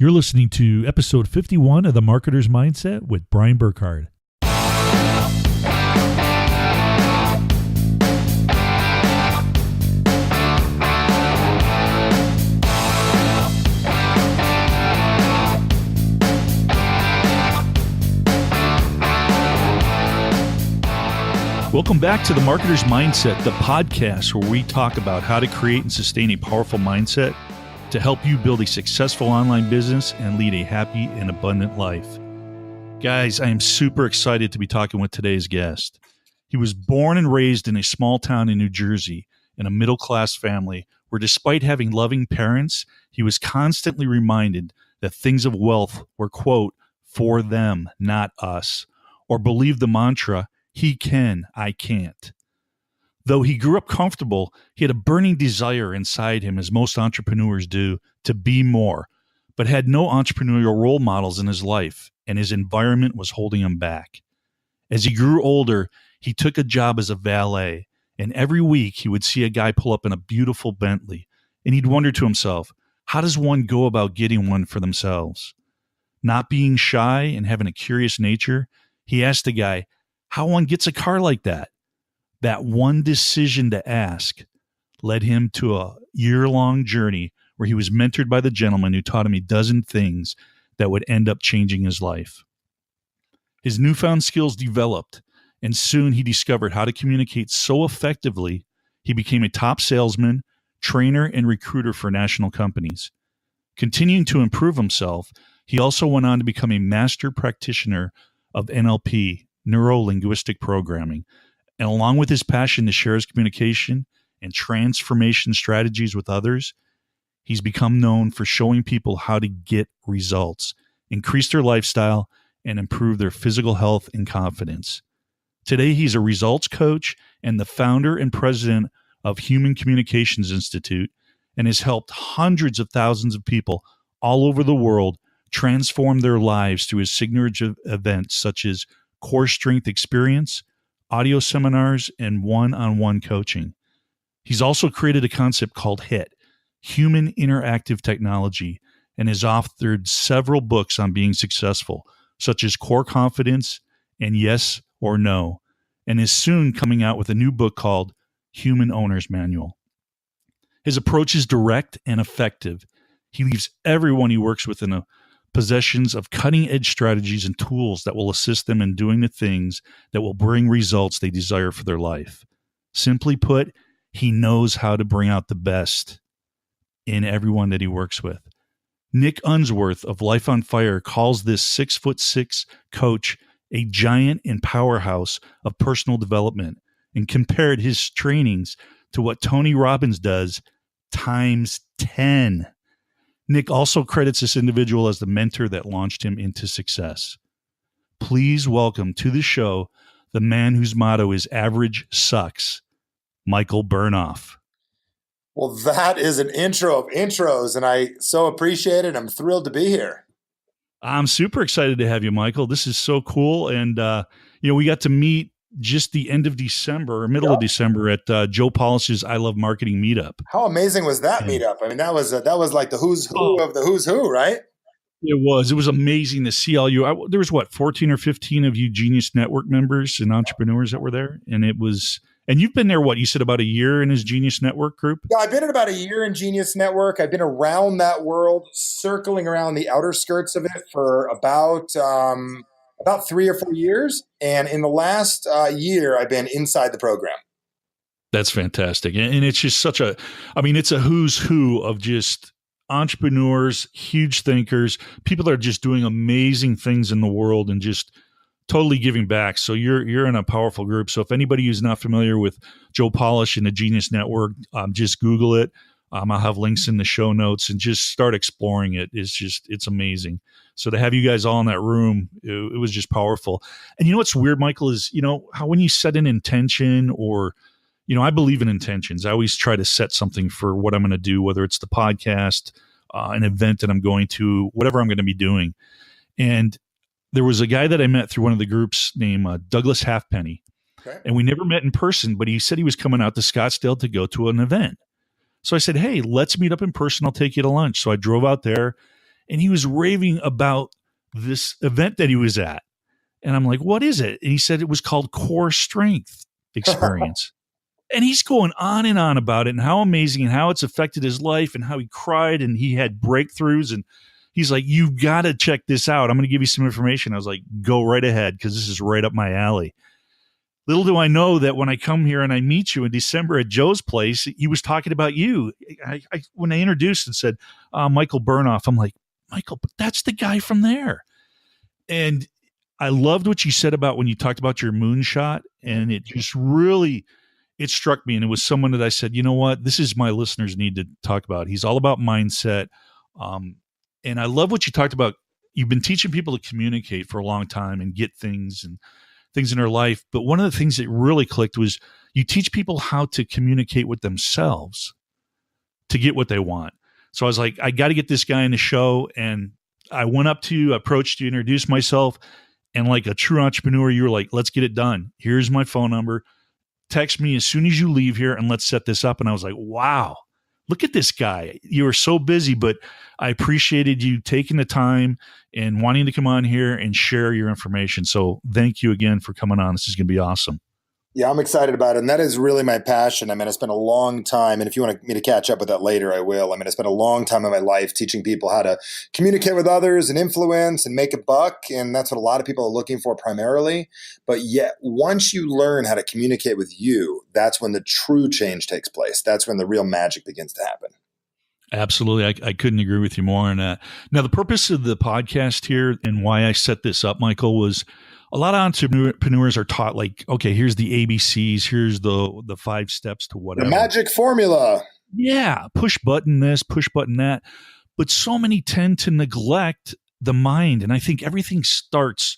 You're listening to episode 51 of The Marketer's Mindset with Brian Burkhardt. Welcome back to The Marketer's Mindset, the podcast where we talk about how to create and sustain a powerful mindset to help you build a successful online business and lead a happy and abundant life. Guys, I am super excited to be talking with today's guest. He was born and raised in a small town in New Jersey in a middle-class family where, despite having loving parents, he was constantly reminded that things of wealth were, quote, for them, not us, or believed the mantra, he can, I can't. Though he grew up comfortable, he had a burning desire inside him, as most entrepreneurs do, to be more, but had no entrepreneurial role models in his life, and his environment was holding him back. As he grew older, he took a job as a valet, and every week he would see a guy pull up in a beautiful Bentley, and he'd wonder to himself, how does one go about getting one for themselves? Not being shy and having a curious nature, he asked the guy how one gets a car like that. That one decision to ask led him to a year-long journey where he was mentored by the gentleman who taught him a dozen things that would end up changing his life. His newfound skills developed, and soon he discovered how to communicate so effectively, he became a top salesman, trainer, and recruiter for national companies. Continuing to improve himself, he also went on to become a master practitioner of NLP, neuro-linguistic programming, and along with his passion to share his communication and transformation strategies with others, he's become known for showing people how to get results, increase their lifestyle, and improve their physical health and confidence. Today, he's a results coach and the founder and president of Human Communications Institute, and has helped hundreds of thousands of people all over the world transform their lives through his signature events such as Core Strength Experience, audio seminars, and one-on-one coaching. He's also created a concept called HIT, Human Interactive Technology, and has authored several books on being successful, such as Core Confidence and Yes or No, and is soon coming out with a new book called Human Owner's Manual. His approach is direct and effective. He leaves everyone he works with in a possessions of cutting-edge strategies and tools that will assist them in doing the things that will bring results they desire for their life. Simply put, he knows how to bring out the best in everyone that he works with. Nick Unsworth of Life on Fire calls this 6'6" coach a giant and powerhouse of personal development, and compared his trainings to what Tony Robbins does times 10. Nick also credits this individual as the mentor that launched him into success. Please welcome to the show the man whose motto is average sucks, Michael Bernoff. Well, that is an intro of intros, and I so appreciate it. I'm thrilled to be here. I'm super excited to have you, Michael. This is so cool. And, we got to meet just the end of December, or middle of December at Joe Polish's I Love Marketing meetup. How amazing was that meetup? I mean, that was like the who's who of the who's who, right? It was amazing to see all you. There was 14 or 15 of you Genius Network members and entrepreneurs that were there. And you've been there, you said about a year in his Genius Network group? Yeah, I've been in about a year in Genius Network. I've been around that world, circling around the outer skirts of it for about 3 or 4 years. And in the last year, I've been inside the program. That's fantastic. And it's just it's a who's who of just entrepreneurs, huge thinkers, people that are just doing amazing things in the world and just totally giving back. So you're in a powerful group. So if anybody who's not familiar with Joe Polish and the Genius Network, just Google it. I'll have links in the show notes and just start exploring it. It's amazing. So to have you guys all in that room, it was just powerful. And you know what's weird, Michael, is, how when you set an intention or, I believe in intentions. I always try to set something for what I'm going to do, whether it's the podcast, an event that I'm going to, whatever I'm going to be doing. And there was a guy that I met through one of the groups named Douglas Halfpenny. Okay. And we never met in person, but he said he was coming out to Scottsdale to go to an event. So I said, hey, let's meet up in person. I'll take you to lunch. So I drove out there and he was raving about this event that he was at. And I'm like, what is it? And he said it was called Core Strength Experience. And he's going on and on about it and how amazing and how it's affected his life and how he cried and he had breakthroughs. And he's like, you've got to check this out. I'm going to give you some information. I was like, go right ahead, because this is right up my alley. Little do I know that when I come here and I meet you in December at Joe's place, he was talking about you. When I introduced and said, Michael Bernoff, I'm like, Michael, but that's the guy from there. And I loved what you said about when you talked about your moonshot, and it just really, it struck me. And it was someone that I said, you know what, this is my listeners need to talk about. He's all about mindset. And I love what you talked about. You've been teaching people to communicate for a long time and get things and things in their life. But one of the things that really clicked was you teach people how to communicate with themselves to get what they want. So I was like, I got to get this guy in the show. And I went up to you, approached you, introduced myself. And like a true entrepreneur, you were like, let's get it done. Here's my phone number. Text me as soon as you leave here and let's set this up. And I was like, wow, look at this guy. You were so busy, but I appreciated you taking the time and wanting to come on here and share your information. So thank you again for coming on. This is going to be awesome. Yeah, I'm excited about it. And that is really my passion. I mean, I spent a long time, and if you want me to catch up with that later, I will. I mean, I spent a long time in my life teaching people how to communicate with others and influence and make a buck. And that's what a lot of people are looking for primarily. But yet, once you learn how to communicate with you, that's when the true change takes place. That's when the real magic begins to happen. Absolutely. I couldn't agree with you more on that. Now, the purpose of the podcast here and why I set this up, Michael, was a lot of entrepreneurs are taught like, okay, here's the ABCs, here's the 5 steps to whatever. The magic formula. Yeah. Push button this, push button that. But so many tend to neglect the mind. And I think everything starts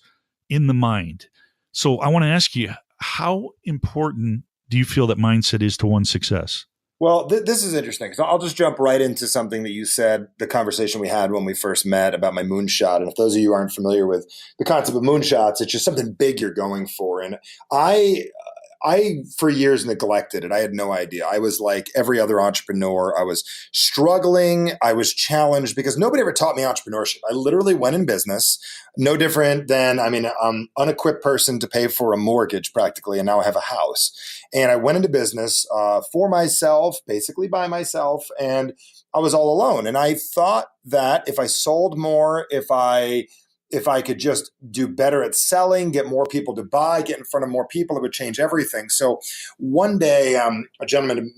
in the mind. So I want to ask you, how important do you feel that mindset is to one's success? Well, this is interesting. So I'll just jump right into something that you said, the conversation we had when we first met about my moonshot. And if those of you aren't familiar with the concept of moonshots, it's just something big you're going for. And I for years neglected it. I had no idea. I was like every other entrepreneur. I was struggling. I was challenged because nobody ever taught me entrepreneurship. I literally went in business, no different than, unequipped person to pay for a mortgage practically. And now I have a house. And I went into business for myself, basically by myself. And I was all alone. And I thought that if I sold more, if I could just do better at selling, get more people to buy, get in front of more people, it would change everything. So one day, a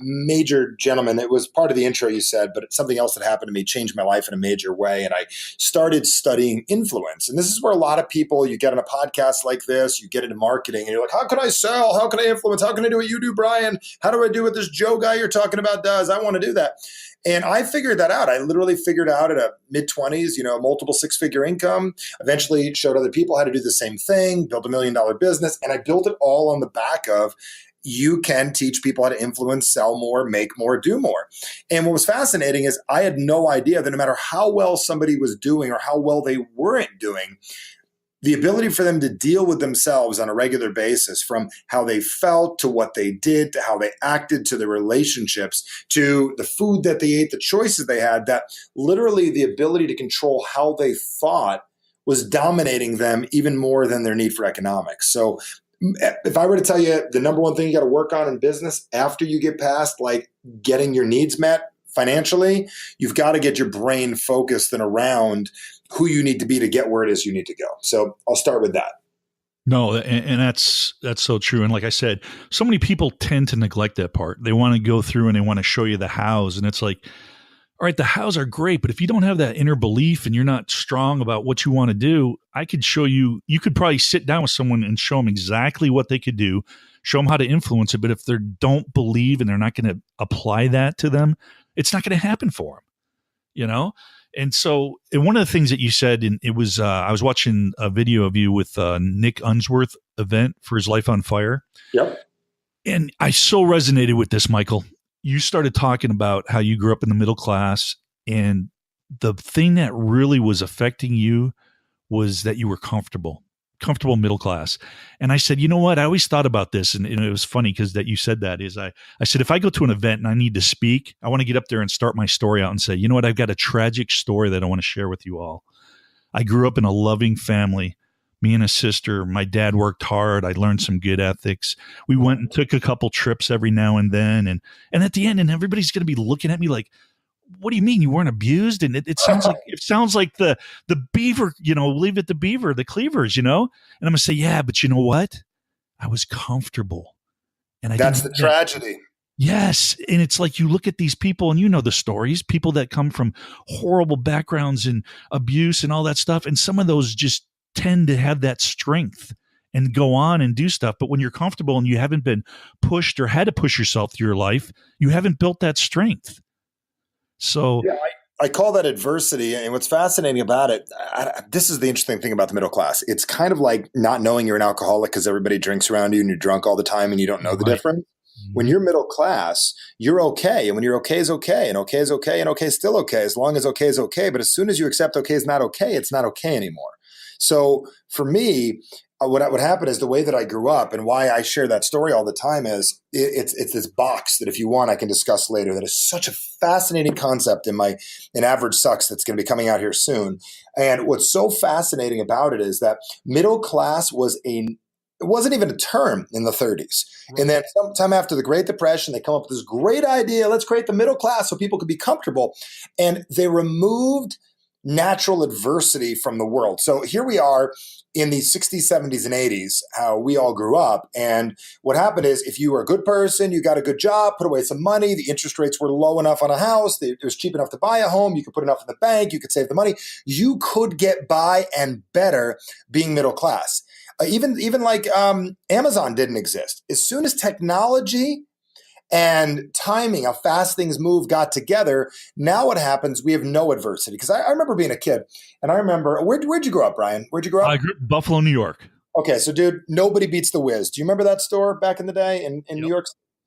major gentleman, it was part of the intro you said, but it's something else that happened to me, changed my life in a major way. And I started studying influence. And this is where a lot of people, you get on a podcast like this, you get into marketing and you're like, how can I sell? How can I influence? How can I do what you do, Brian? How do I do what this Joe guy you're talking about does? I want to do that. And I figured that out. I literally figured out at a mid-20s, multiple 6-figure income, eventually showed other people how to do the same thing, built $1 million business. And I built it all on the back of you can teach people how to influence, sell more, make more, do more. And what was fascinating is I had no idea that no matter how well somebody was doing or how well they weren't doing, the ability for them to deal with themselves on a regular basis, from how they felt to what they did to how they acted to their relationships to the food that they ate, the choices they had, that literally the ability to control how they thought was dominating them even more than their need for economics. So if I were to tell you the number one thing you got to work on in business after you get past like getting your needs met financially, you've got to get your brain focused and around who you need to be to get where it is you need to go. So I'll start with that. No, and that's so true. And like I said, so many people tend to neglect that part. They want to go through and they want to show you the hows. And it's like, all right, the hows are great, but if you don't have that inner belief and you're not strong about what you want to do, I could show you, you could probably sit down with someone and show them exactly what they could do, show them how to influence it. But if they don't believe and they're not going to apply that to them, it's not going to happen for them, And so, and one of the things that you said, and it was, I was watching a video of you with Nick Unsworth event for his Life on Fire. Yep. And I so resonated with this, Michael. You started talking about how you grew up in the middle class, and the thing that really was affecting you was that you were comfortable comfortable middle class. And I said, you know what? I always thought about this. And it was funny because that you said that is I said, if I go to an event and I need to speak, I want to get up there and start my story out and say, you know what? I've got a tragic story that I want to share with you all. I grew up in a loving family. Me and a sister, my dad worked hard. I learned some good ethics. We went and took a couple trips every now and then. And at the end, and everybody's going to be looking at me like, what do you mean you weren't abused? And it sounds like the beaver, leave it the beaver, the cleavers, And I'm going to say, yeah, but you know what? I was comfortable. And that's the tragedy. Yes. And it's like you look at these people and the stories, people that come from horrible backgrounds and abuse and all that stuff. And some of those just tend to have that strength and go on and do stuff. But when you're comfortable and you haven't been pushed or had to push yourself through your life, you haven't built that strength. So yeah, I call that adversity. And what's fascinating about it, this is the interesting thing about the middle class. It's kind of like not knowing you're an alcoholic because everybody drinks around you and you're drunk all the time and you don't know the difference. When you're middle class, you're okay. And when you're okay is okay, and okay is okay, and okay is still okay, as long as okay is okay. But as soon as you accept okay is not okay, it's not okay anymore. So for me, what happened is the way that I grew up and why I share that story all the time is it's this box that if you want, I can discuss later. That is such a fascinating concept in Average Sucks that's going to be coming out here soon. And what's so fascinating about it is that middle class it wasn't even a term in the 30s. Right. And then sometime after the Great Depression, they come up with this great idea. Let's create the middle class so people could be comfortable. And they removed natural adversity from the world. So here we are in the 60s, 70s, and 80s, how we all grew up. And what happened is if you were a good person, you got a good job, put away some money, the interest rates were low enough on a house, it was cheap enough to buy a home, you could put enough in the bank, you could save the money, you could get by and better being middle class. Even like Amazon didn't exist. As soon as technology and timing, how fast things move, got together, now what happens, we have no adversity. Because I remember being a kid, and I remember, where'd you grow up, Brian? Where'd you grow up? I grew up in Buffalo, New York. Okay, so dude, nobody beats the Wiz. Do you remember that store back in the day in New York?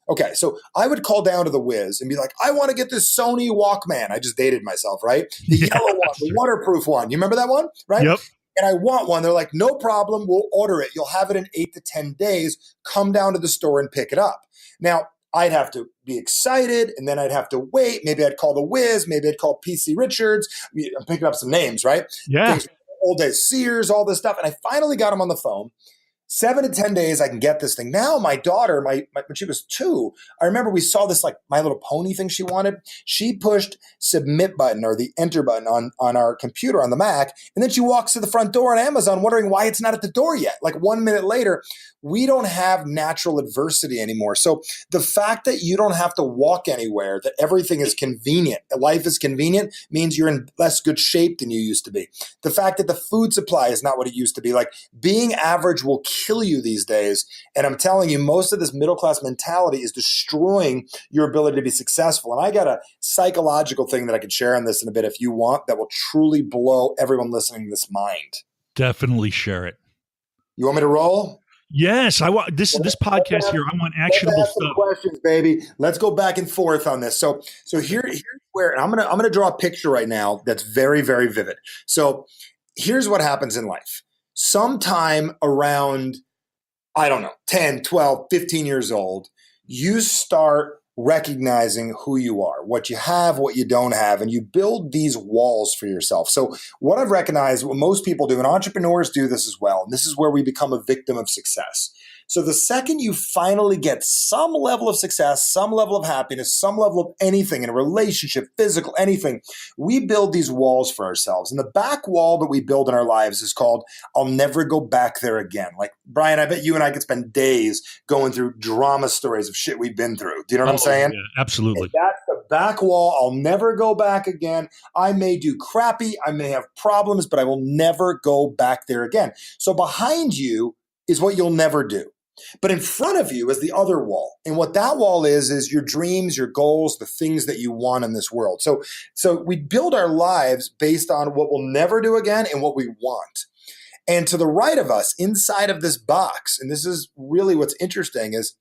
Okay, so I would call down to the Wiz and be like, I want to get this Sony Walkman. I just dated myself, right? The yellow one, the waterproof one. You remember that one, right? Yep. And I want one. They're like, no problem. We'll order it. You'll have it in 8 to 10 days. Come down to the store and pick it up. Now, I'd have to be excited, and then I'd have to wait. Maybe I'd call the Wiz. Maybe I'd call PC Richards. I'm picking up some names, right? Yeah. Old days, Sears, all this stuff. And I finally got him on the phone. 7 to 10 days, I can get this thing. Now, my daughter, when she was 2, I remember we saw this like My Little Pony thing she wanted. She pushed submit button or the enter button on our computer on the Mac, and then she walks to the front door on Amazon wondering why it's not at the door yet. Like 1 minute later, we don't have natural adversity anymore. So the fact that you don't have to walk anywhere, that everything is convenient, that life is convenient, means you're in less good shape than you used to be. The fact that the food supply is not what it used to be. Like being average will kill you these days. And I'm telling you, most of this middle-class mentality is destroying your ability to be successful. And I got a psychological thing that I could share on this in a bit if you want, that will truly blow everyone listening to this mind. Definitely share it. You want me to roll? Yes, I want this podcast here. I want actionable stuff. Questions, baby. Let's go back and forth on this. So here's where, and I'm gonna draw a picture right now that's very, very vivid. So here's what happens in life. Sometime around, I don't know, 10, 12, 15 years old, you start recognizing who you are, what you have, what you don't have, and you build these walls for yourself. So what I've recognized, what most people do, and entrepreneurs do this as well, and this is where we become a victim of success. So the second you finally get some level of success, some level of happiness, some level of anything in a relationship, physical, anything, we build these walls for ourselves. And the back wall that we build in our lives is called, I'll never go back there again. Like, Brian, I bet you and I could spend days going through drama stories of shit we've been through. Do you know what I'm saying? Yeah, absolutely. And that's the back wall. I'll never go back again. I may do crappy. I may have problems, but I will never go back there again. So behind you is what you'll never do. But in front of you is the other wall. And what that wall is your dreams, your goals, the things that you want in this world. So we build our lives based on what we'll never do again and what we want. And to the right of us, inside of this box, and this is really what's interesting, is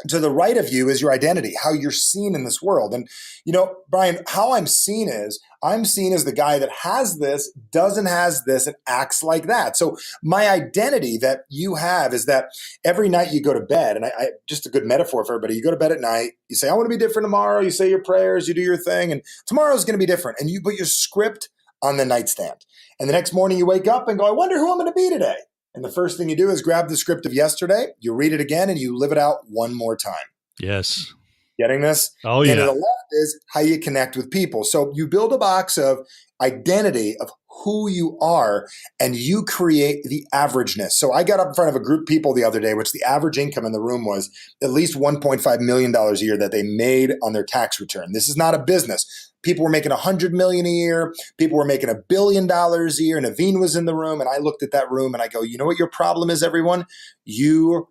to the right of you is your identity, how you're seen in this world. And, you know, Brian, how I'm seen is I'm seen as the guy that has this, doesn't has this, and acts like that. So my identity that you have is that every night you go to bed, and I just a good metaphor for everybody, you go to bed at night, you say, I want to be different tomorrow, you say your prayers, you do your thing, and tomorrow's going to be different. And you put your script on the nightstand. And the next morning you wake up and go, I wonder who I'm going to be today. And the first thing you do is grab the script of yesterday, you read it again, and you live it out one more time. Yes. Getting this? Oh, yeah. And the left is how you connect with people. So you build a box of identity of who you are, and you create the averageness. So I got up in front of a group of people the other day, which the average income in the room was at least $1.5 million a year that they made on their tax return. This is not a business. People were making $100 million a year. People were making $1 billion a year. And Naveen was in the room, and I looked at that room and I go, you know what your problem is, everyone? You're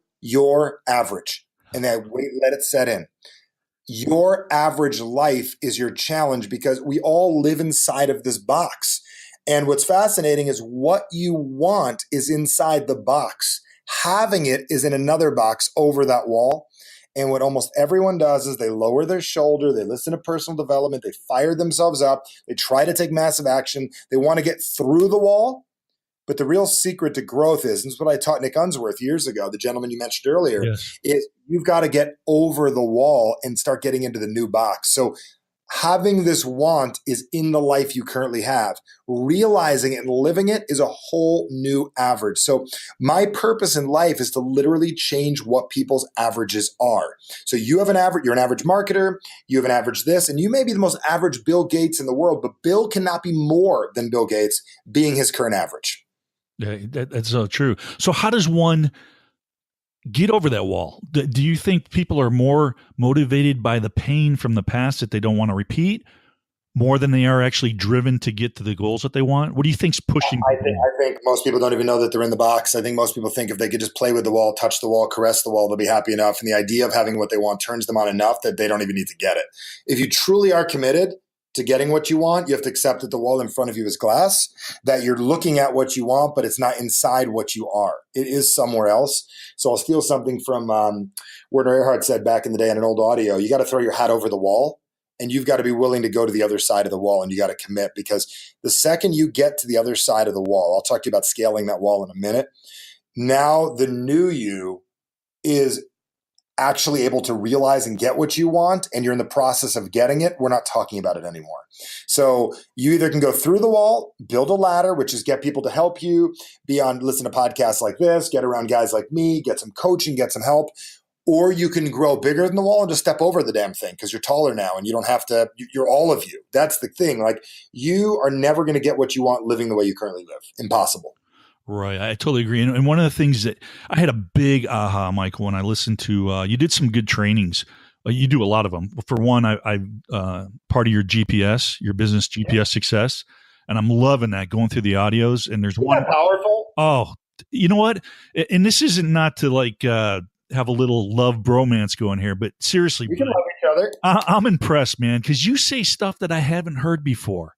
average. And then let it set in. Your average life is your challenge because we all live inside of this box. And what's fascinating is what you want is inside the box. Having it is in another box over that wall. And what almost everyone does is they lower their shoulder, they listen to personal development, they fire themselves up, they try to take massive action, they want to get through the wall. But the real secret to growth is, and this is what I taught Nick Unsworth years ago, the gentleman you mentioned earlier, yes, is you've got to get over the wall and start getting into the new box. So having this want is in the life you currently have. Realizing it and living it is a whole new average. So my purpose in life is to literally change what people's averages are. So you have an average, you're an average marketer, you have an average this, and you may be the most average Bill Gates in the world, but Bill cannot be more than Bill Gates being his current average. Yeah, that's so true. So how does one get over that wall? Do you think people are more motivated by the pain from the past that they don't want to repeat more than they are actually driven to get to the goals that they want? What do you think's pushing people? I think most people don't even know that they're in the box. I think most people think if they could just play with the wall, touch the wall, caress the wall, they'll be happy enough. And the idea of having what they want turns them on enough that they don't even need to get it. If you truly are committed to getting what you want, you have to accept that the wall in front of you is glass, that you're looking at what you want, but it's not inside what you are. It is somewhere else. So I'll steal something from Werner Erhard said back in the day in an old audio. You got to throw your hat over the wall, and you've got to be willing to go to the other side of the wall, and you got to commit, because the second you get to the other side of the wall, I'll talk to you about scaling that wall in a minute. Now the new you is actually able to realize and get what you want, and you're in the process of getting it. We're not talking about it anymore. So you either can go through the wall, build a ladder, which is get people to help you, listen to podcasts like this, get around guys like me, get some coaching, get some help, or you can grow bigger than the wall and just step over the damn thing because you're taller now and you don't have to, you're all of you. That's the thing. Like, you are never going to get what you want living the way you currently live. Impossible. Right. I totally agree. And one of the things that I had a big aha, Michael, when I listened to, you did some good trainings. You do a lot of them. For one, I part of your GPS, your business GPS success. And I'm loving that, going through the audios. And there's one powerful. Oh, you know what? And this isn't not to like have a little love bromance going here, but seriously, we can love each other. I'm impressed, man, because you say stuff that I haven't heard before.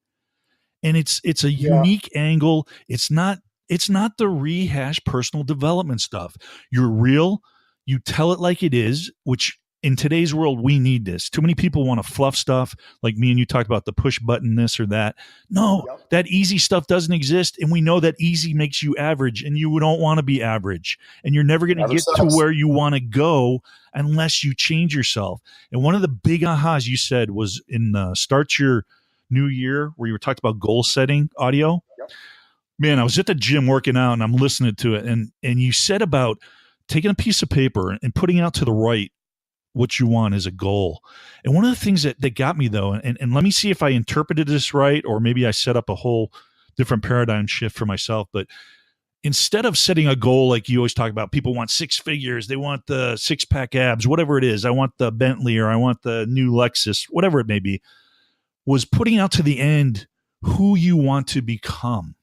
And it's a unique angle. It's not the rehash personal development stuff. You're real. You tell it like it is, which in today's world, we need this. Too many people want to fluff stuff like me and you talked about the push button, this or that. No, that easy stuff doesn't exist. And we know that easy makes you average, and you don't want to be average. And you're never going to get to where you want to go unless you change yourself. And one of the big ahas you said was in Start Your New Year, where you were talking about goal setting audio. Yep. Man, I was at the gym working out and I'm listening to it. And you said about taking a piece of paper and putting out to the right what you want as a goal. And one of the things that got me though, and let me see if I interpreted this right, or maybe I set up a whole different paradigm shift for myself. But instead of setting a goal, like you always talk about, people want 6 figures, they want the 6-pack abs, whatever it is. I want the Bentley, or I want the new Lexus, whatever it may be, was putting out to the end who you want to become.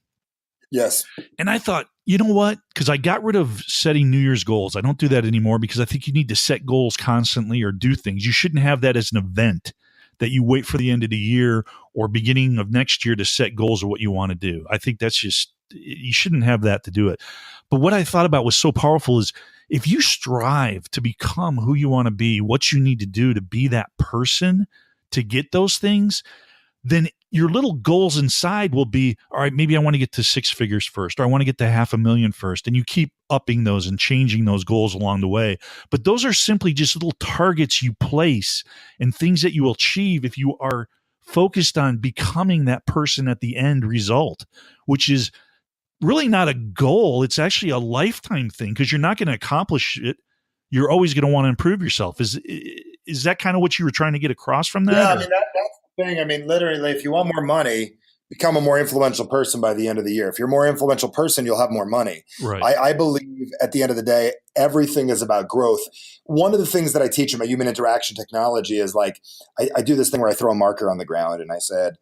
Yes. And I thought, you know what? Because I got rid of setting New Year's goals. I don't do that anymore because I think you need to set goals constantly or do things. You shouldn't have that as an event that you wait for the end of the year or beginning of next year to set goals of what you want to do. I think that's just, you shouldn't have that to do it. But what I thought about was so powerful is if you strive to become who you want to be, what you need to do to be that person to get those things, then your little goals inside will be, all right, maybe I want to get to 6 figures first, or I want to get to 500,000 first. And you keep upping those and changing those goals along the way. But those are simply just little targets you place and things that you will achieve if you are focused on becoming that person at the end result, which is really not a goal. It's actually a lifetime thing, because you're not going to accomplish it. You're always going to want to improve yourself. Is that kind of what you were trying to get across from that? Yeah, I mean, that's the thing. I mean, literally, if you want more money, become a more influential person by the end of the year. If you're a more influential person, you'll have more money. Right. I believe at the end of the day, everything is about growth. One of the things that I teach in my human interaction technology is like, I do this thing where I throw a marker on the ground and I said,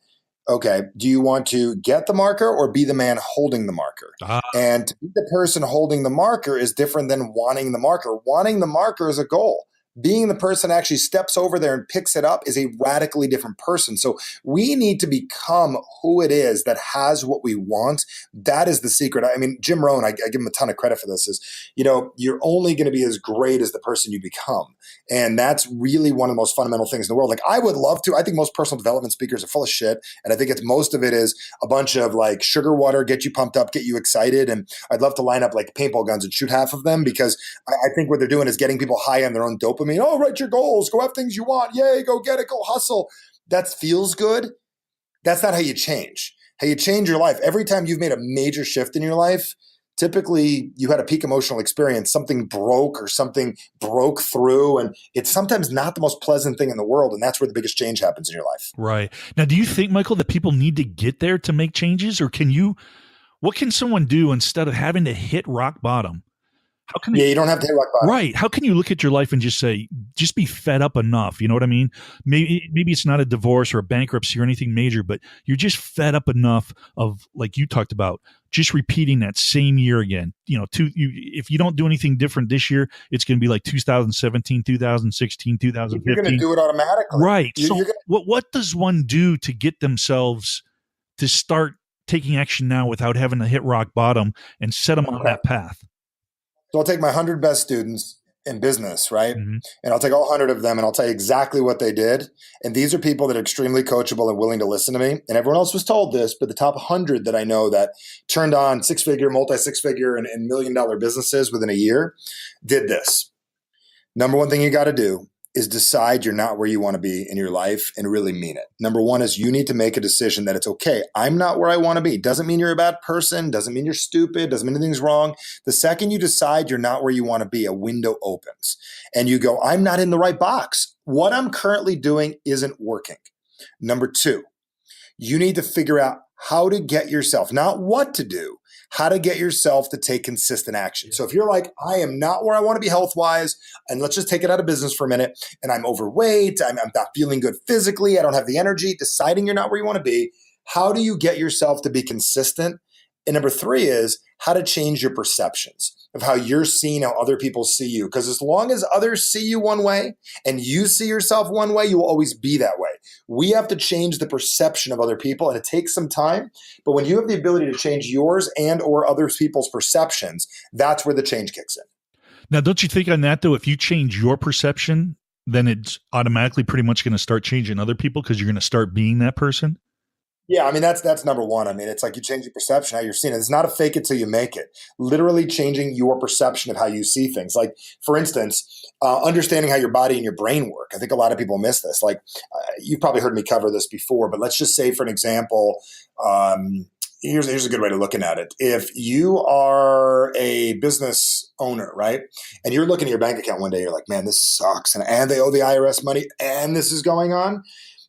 okay, do you want to get the marker or be the man holding the marker? And to be the person holding the marker is different than wanting the marker. Wanting the marker is a goal. Being the person that actually steps over there and picks it up is a radically different person. So we need to become who it is that has what we want. That is the secret. I mean, Jim Rohn, I give him a ton of credit for this, is, you're only going to be as great as the person you become. And that's really one of the most fundamental things in the world. Like, I would love to, I think most personal development speakers are full of shit. And I think most of it is a bunch of like sugar water, get you pumped up, get you excited. And I'd love to line up like paintball guns and shoot half of them, because I think what they're doing is getting people high on their own dopamine. Oh, write your goals, go have things you want. Yay, go get it, go hustle. That feels good. That's not how you change. How you change your life. Every time you've made a major shift in your life, typically you had a peak emotional experience, something broke or something broke through, and it's sometimes not the most pleasant thing in the world, and that's where the biggest change happens in your life. Right. Now, do you think, Michael, that people need to get there to make changes, or what can someone do instead of having to hit rock bottom? How can you don't have to hit rock bottom. Right. How can you look at your life and just be fed up enough? You know what I mean? Maybe it's not a divorce or a bankruptcy or anything major, but you're just fed up enough of, like you talked about, just repeating that same year again. If you don't do anything different this year, it's going to be like 2017, 2016, 2015. You're going to do it automatically. Right. What does one do to get themselves to start taking action now without having to hit rock bottom and set them on that path? So I'll take my 100 best students in business, right? Mm-hmm. And I'll take all 100 of them and I'll tell you exactly what they did. And these are people that are extremely coachable and willing to listen to me. And everyone else was told this, but the top 100 that I know that turned on six-figure, multi-six-figure, and million-dollar businesses within a year did this. Number one thing you got to do is decide you're not where you want to be in your life and really mean it. Number one is you need to make a decision that it's okay. I'm not where I want to be. Doesn't mean you're a bad person. Doesn't mean you're stupid. Doesn't mean anything's wrong. The second you decide you're not where you want to be, a window opens and you go, I'm not in the right box. What I'm currently doing isn't working. Number two, you need to figure out how to get yourself, not what to do, how to get yourself to take consistent action. So if you're like, I am not where I want to be health-wise, and let's just take it out of business for a minute, and I'm overweight, I'm not feeling good physically, I don't have the energy, deciding you're not where you want to be, how do you get yourself to be consistent? And number three is how to change your perceptions of how you're seen, how other people see you. Because as long as others see you one way and you see yourself one way, you will always be that way. We have to change the perception of other people, and it takes some time. But when you have the ability to change yours and or other people's perceptions, that's where the change kicks in. Now, don't you think on that, though, if you change your perception, then it's automatically pretty much going to start changing other people because you're going to start being that person? Yeah, I mean, that's number one. I mean, it's like you change your perception, how you're seeing it. It's not a fake it till you make it. Literally changing your perception of how you see things. Like, for instance, understanding how your body and your brain work. I think a lot of people miss this. Like, you've probably heard me cover this before, but let's just say, for an example, here's a good way of looking at it. If you are a business owner, right, and you're looking at your bank account one day, you're like, man, this sucks, and they owe the IRS money, and this is going on.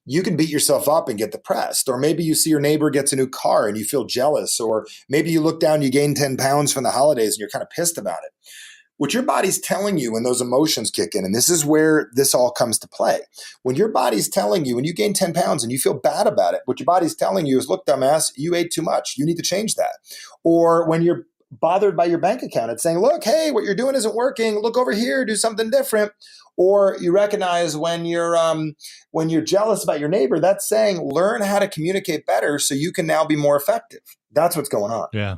You can beat yourself up and get depressed. Or maybe you see your neighbor gets a new car and you feel jealous. Or maybe you look down, you gain 10 pounds from the holidays and you're kind of pissed about it. What your body's telling you when those emotions kick in, and this is where this all comes to play. When your body's telling you, when you gain 10 pounds and you feel bad about it, what your body's telling you is, look, dumbass, you ate too much. You need to change that. Or when you're bothered by your bank account, it's saying, look, hey, what you're doing isn't working. Look over here, do something different. Or you recognize when you're jealous about your neighbor, that's saying learn how to communicate better so you can now be more effective. That's what's going on. Yeah.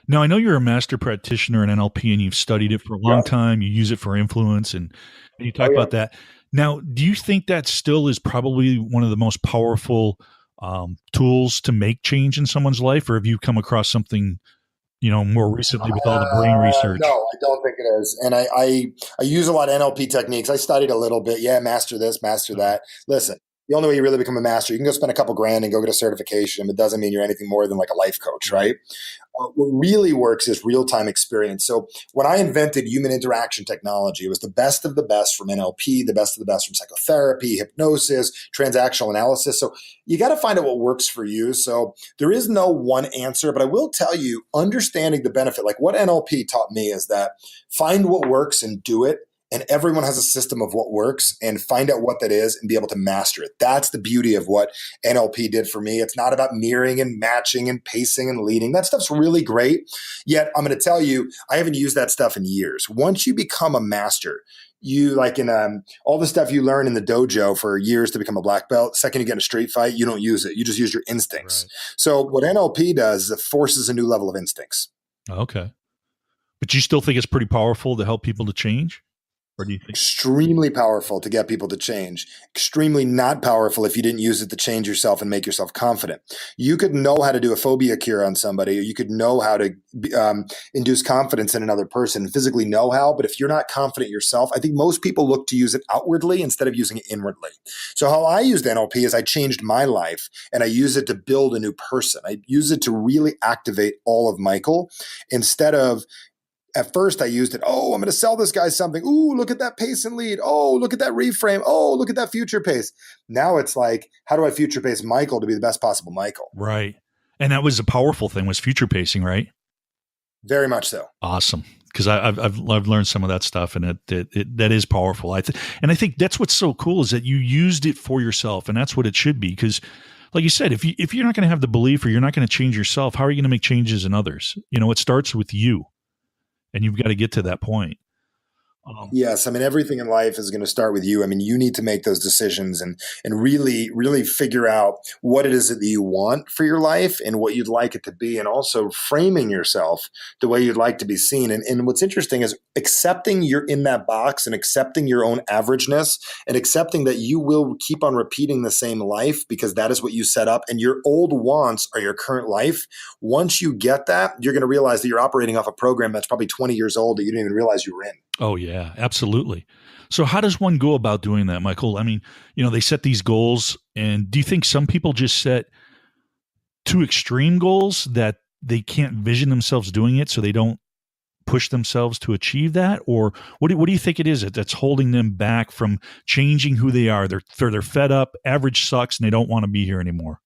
Now, I know you're a master practitioner in NLP and you've studied it for a long time. You use it for influence and you talk about that. Now, do you think that still is probably one of the most powerful tools to make change in someone's life, or have you come across something, more recently with all the brain research? No, I don't think it is. And I use a lot of NLP techniques. I studied a little bit. Yeah, master this, master that. Listen, the only way you really become a master, you can go spend a couple grand and go get a certification. It doesn't mean you're anything more than like a life coach, right? What really works is real-time experience. So when I invented human interaction technology, it was the best of the best from NLP, the best of the best from psychotherapy, hypnosis, transactional analysis. So you got to find out what works for you. So there is no one answer, but I will tell you, understanding the benefit, like what NLP taught me is that find what works and do it. And everyone has a system of what works, and find out what that is and be able to master it. That's the beauty of what NLP did for me. It's not about mirroring and matching and pacing and leading. That stuff's really great. Yet I'm going to tell you, I haven't used that stuff in years. Once you become a master, you like in all the stuff you learn in the dojo for years to become a black belt, the second you get in a street fight, you don't use it. You just use your instincts. Right. So what NLP does is it forces a new level of instincts. Okay. But you still think it's pretty powerful to help people to change? Or do you think? Extremely powerful to get people to change. Extremely not powerful if you didn't use it to change yourself and make yourself confident. You could know how to do a phobia cure on somebody, or you could know how to induce confidence in another person, physically know how. But if you're not confident yourself, I think most people look to use it outwardly instead of using it inwardly. So how I used NLP is I changed my life, and I use it to build a new person. I use it to really activate all of Michael instead of, at first I used it, I'm going to sell this guy something. Ooh, look at that pace and lead. Oh, look at that reframe. Oh, look at that future pace. Now it's like, how do I future pace Michael to be the best possible Michael? Right. And that was a powerful thing, was future pacing, right? Very much so. Awesome. Because I've learned some of that stuff, and that is powerful. And I think that's what's so cool is that you used it for yourself, and that's what it should be. Because like you said, if you're not going to have the belief, or you're not going to change yourself, how are you going to make changes in others? It starts with you. And you've got to get to that point. Yes. I mean, everything in life is going to start with you. I mean, you need to make those decisions and really, really figure out what it is that you want for your life and what you'd like it to be, and also framing yourself the way you'd like to be seen. And what's interesting is accepting you're in that box, and accepting your own averageness, and accepting that you will keep on repeating the same life because that is what you set up, and your old wants are your current life. Once you get that, you're going to realize that you're operating off a program that's probably 20 years old that you didn't even realize you were in. Oh, yeah, absolutely. So how does one go about doing that, Michael? I mean, they set these goals, and do you think some people just set too extreme goals that they can't vision themselves doing it, so they don't push themselves to achieve that? Or what do you think it is that's holding them back from changing who they are? They're fed up, average sucks, and they don't want to be here anymore.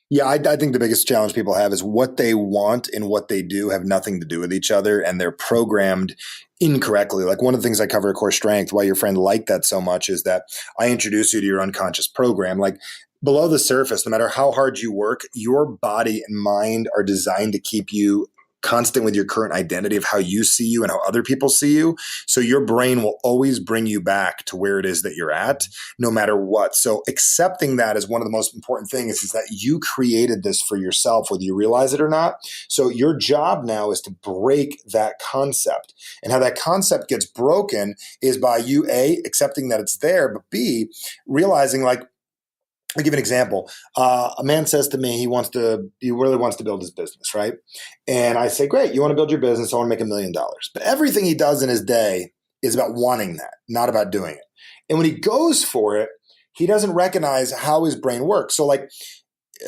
Yeah, I think the biggest challenge people have is what they want and what they do have nothing to do with each other, and they're programmed incorrectly. Like one of the things I cover at Core Strength, why your friend liked that so much, is that I introduce you to your unconscious program. Like below the surface, no matter how hard you work, your body and mind are designed to keep you constant with your current identity of how you see you and how other people see you. So your brain will always bring you back to where it is that you're at, no matter what. So accepting that is one of the most important things, is that you created this for yourself, whether you realize it or not. So your job now is to break that concept. And how that concept gets broken is by you, A, accepting that it's there, but B, realizing, like, I'll give an example. A man says to me, he really wants to build his business, right? And I say, great, you want to build your business, I want to make $1 million. But everything he does in his day is about wanting that, not about doing it. And when he goes for it, he doesn't recognize how his brain works. So like,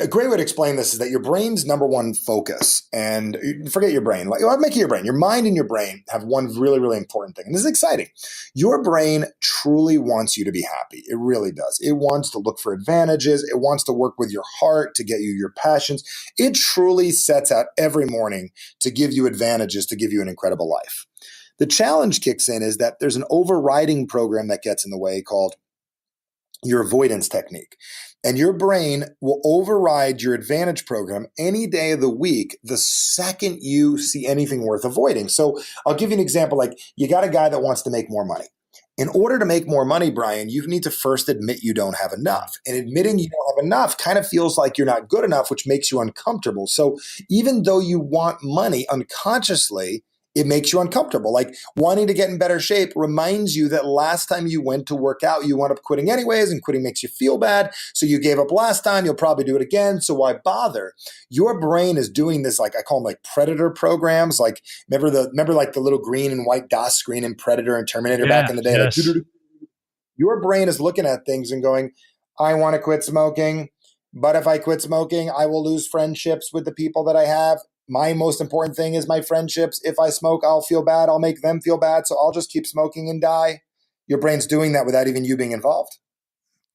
a great way to explain this is that your brain's number one focus, and forget your brain. Like, I'll make it your brain. Your mind and your brain have one really, really important thing. And this is exciting. Your brain truly wants you to be happy. It really does. It wants to look for advantages. It wants to work with your heart to get you your passions. It truly sets out every morning to give you advantages, to give you an incredible life. The challenge kicks in is that there's an overriding program that gets in the way called your avoidance technique. And your brain will override your advantage program any day of the week the second you see anything worth avoiding. So I'll give you an example. Like, you got a guy that wants to make more money. In order to make more money, Brian, you need to first admit you don't have enough. And admitting you don't have enough kind of feels like you're not good enough, which makes you uncomfortable. So even though you want money unconsciously, it makes you uncomfortable. Like wanting to get in better shape reminds you that last time you went to work out, you wound up quitting anyways, and quitting makes you feel bad. So you gave up last time, you'll probably do it again. So why bother? Your brain is doing this, like I call them like predator programs. Like remember like the little green and white DOS screen in Predator and Terminator back in the day? Yes. Like, your brain is looking at things and going, I want to quit smoking, but if I quit smoking, I will lose friendships with the people that I have. My most important thing is my friendships. If I smoke, I'll feel bad. I'll make them feel bad. So I'll just keep smoking and die. Your brain's doing that without even you being involved.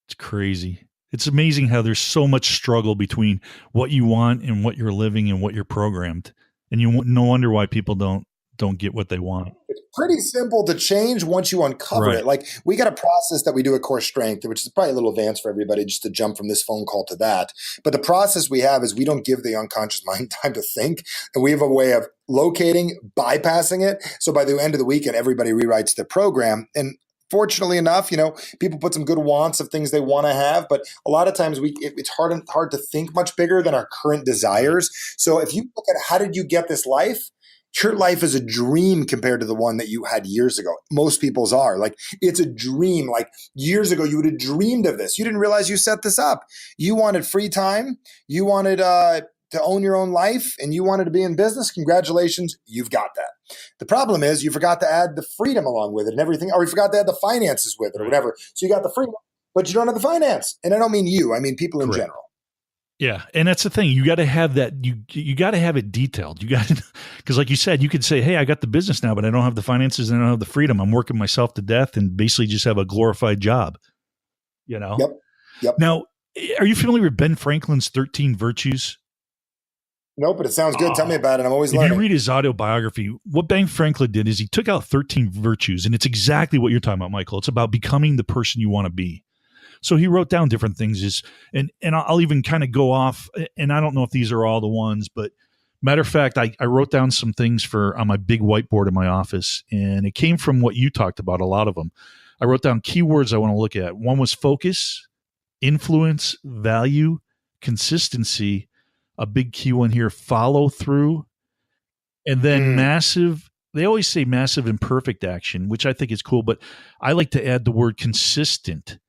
It's crazy. It's amazing how there's so much struggle between what you want and what you're living and what you're programmed. And no wonder why people don't get what they want. It's pretty simple to change once you uncover it. Like we got a process that we do at Core Strength, which is probably a little advanced for everybody just to jump from this phone call to that. But the process we have is we don't give the unconscious mind time to think. And we have a way of locating, bypassing it. So by the end of the weekend, everybody rewrites their program. And fortunately enough, people put some good wants of things they want to have, but a lot of times it's hard to think much bigger than our current desires. So if you look at how did you get this life, your life is a dream compared to the one that you had years ago. Most people's are. Like, it's a dream. Like, years ago, you would have dreamed of this. You didn't realize you set this up. You wanted free time. You wanted to own your own life, and you wanted to be in business. Congratulations, you've got that. The problem is you forgot to add the freedom along with it and everything, or you forgot to add the finances with it or whatever. So you got the freedom, but you don't have the finance. And I don't mean you. I mean people in general. Yeah. And that's the thing. You got to have that. You got to have it detailed. You got to, because like you said, you could say, hey, I got the business now, but I don't have the finances and I don't have the freedom. I'm working myself to death and basically just have a glorified job, Yep. Now, are you familiar with Ben Franklin's 13 Virtues? No, but it sounds good. Tell me about it. I'm always learning. If you read his autobiography, what Ben Franklin did is he took out 13 virtues, and it's exactly what you're talking about, Michael. It's about becoming the person you want to be. So he wrote down different things, and I'll even kind of go off, and I don't know if these are all the ones, but matter of fact, I wrote down some things on my big whiteboard in my office, and it came from what you talked about, a lot of them. I wrote down keywords I want to look at. One was focus, influence, value, consistency, a big key one here, follow through, and then massive. They always say massive imperfect action, which I think is cool, but I like to add the word consistent.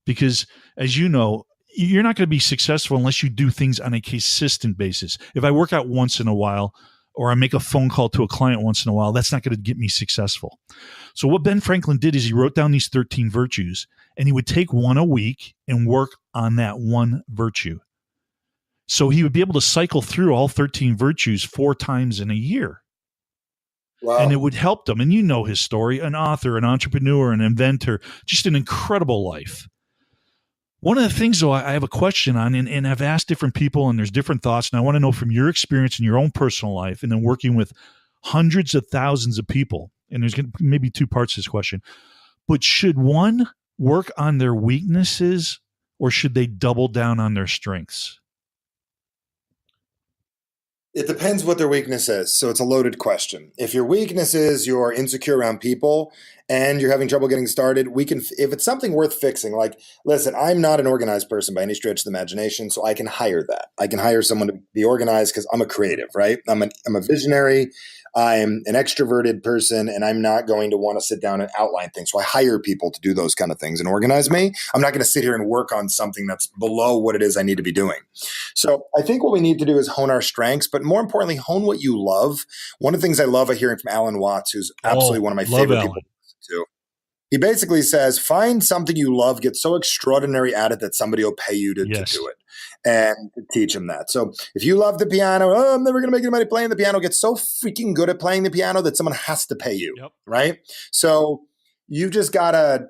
Because, as you know, you're not going to be successful unless you do things on a consistent basis. If I work out once in a while or I make a phone call to a client once in a while, that's not going to get me successful. So what Ben Franklin did is he wrote down these 13 virtues, and he would take one a week and work on that one virtue. So he would be able to cycle through all 13 virtues 4 times in a year. Wow. And it would help them. And you know his story, an author, an entrepreneur, an inventor, just an incredible life. One of the things, though, I have a question on, and I've asked different people, and there's different thoughts, and I want to know from your experience in your own personal life, and then working with hundreds of thousands of people, and there's maybe 2 parts to this question, but should one work on their weaknesses, or should they double down on their strengths? It depends what their weakness is. So it's a loaded question. If your weakness is you're insecure around people and you're having trouble getting started, if it's something worth fixing, like, listen, I'm not an organized person by any stretch of the imagination, so I can hire that. I can hire someone to be organized because I'm a creative, right? I'm a visionary. I'm an extroverted person, and I'm not going to want to sit down and outline things. So I hire people to do those kind of things and organize me. I'm not going to sit here and work on something that's below what it is I need to be doing. So I think what we need to do is hone our strengths, but more importantly, hone what you love. One of the things I love hearing from Alan Watts, who's absolutely one of my favorite people to listen to. He basically says, find something you love, get so extraordinary at it that somebody will pay you to do it and teach him that. So if you love the piano, I'm never going to make any money playing the piano, get so freaking good at playing the piano that someone has to pay you, right? So you just got to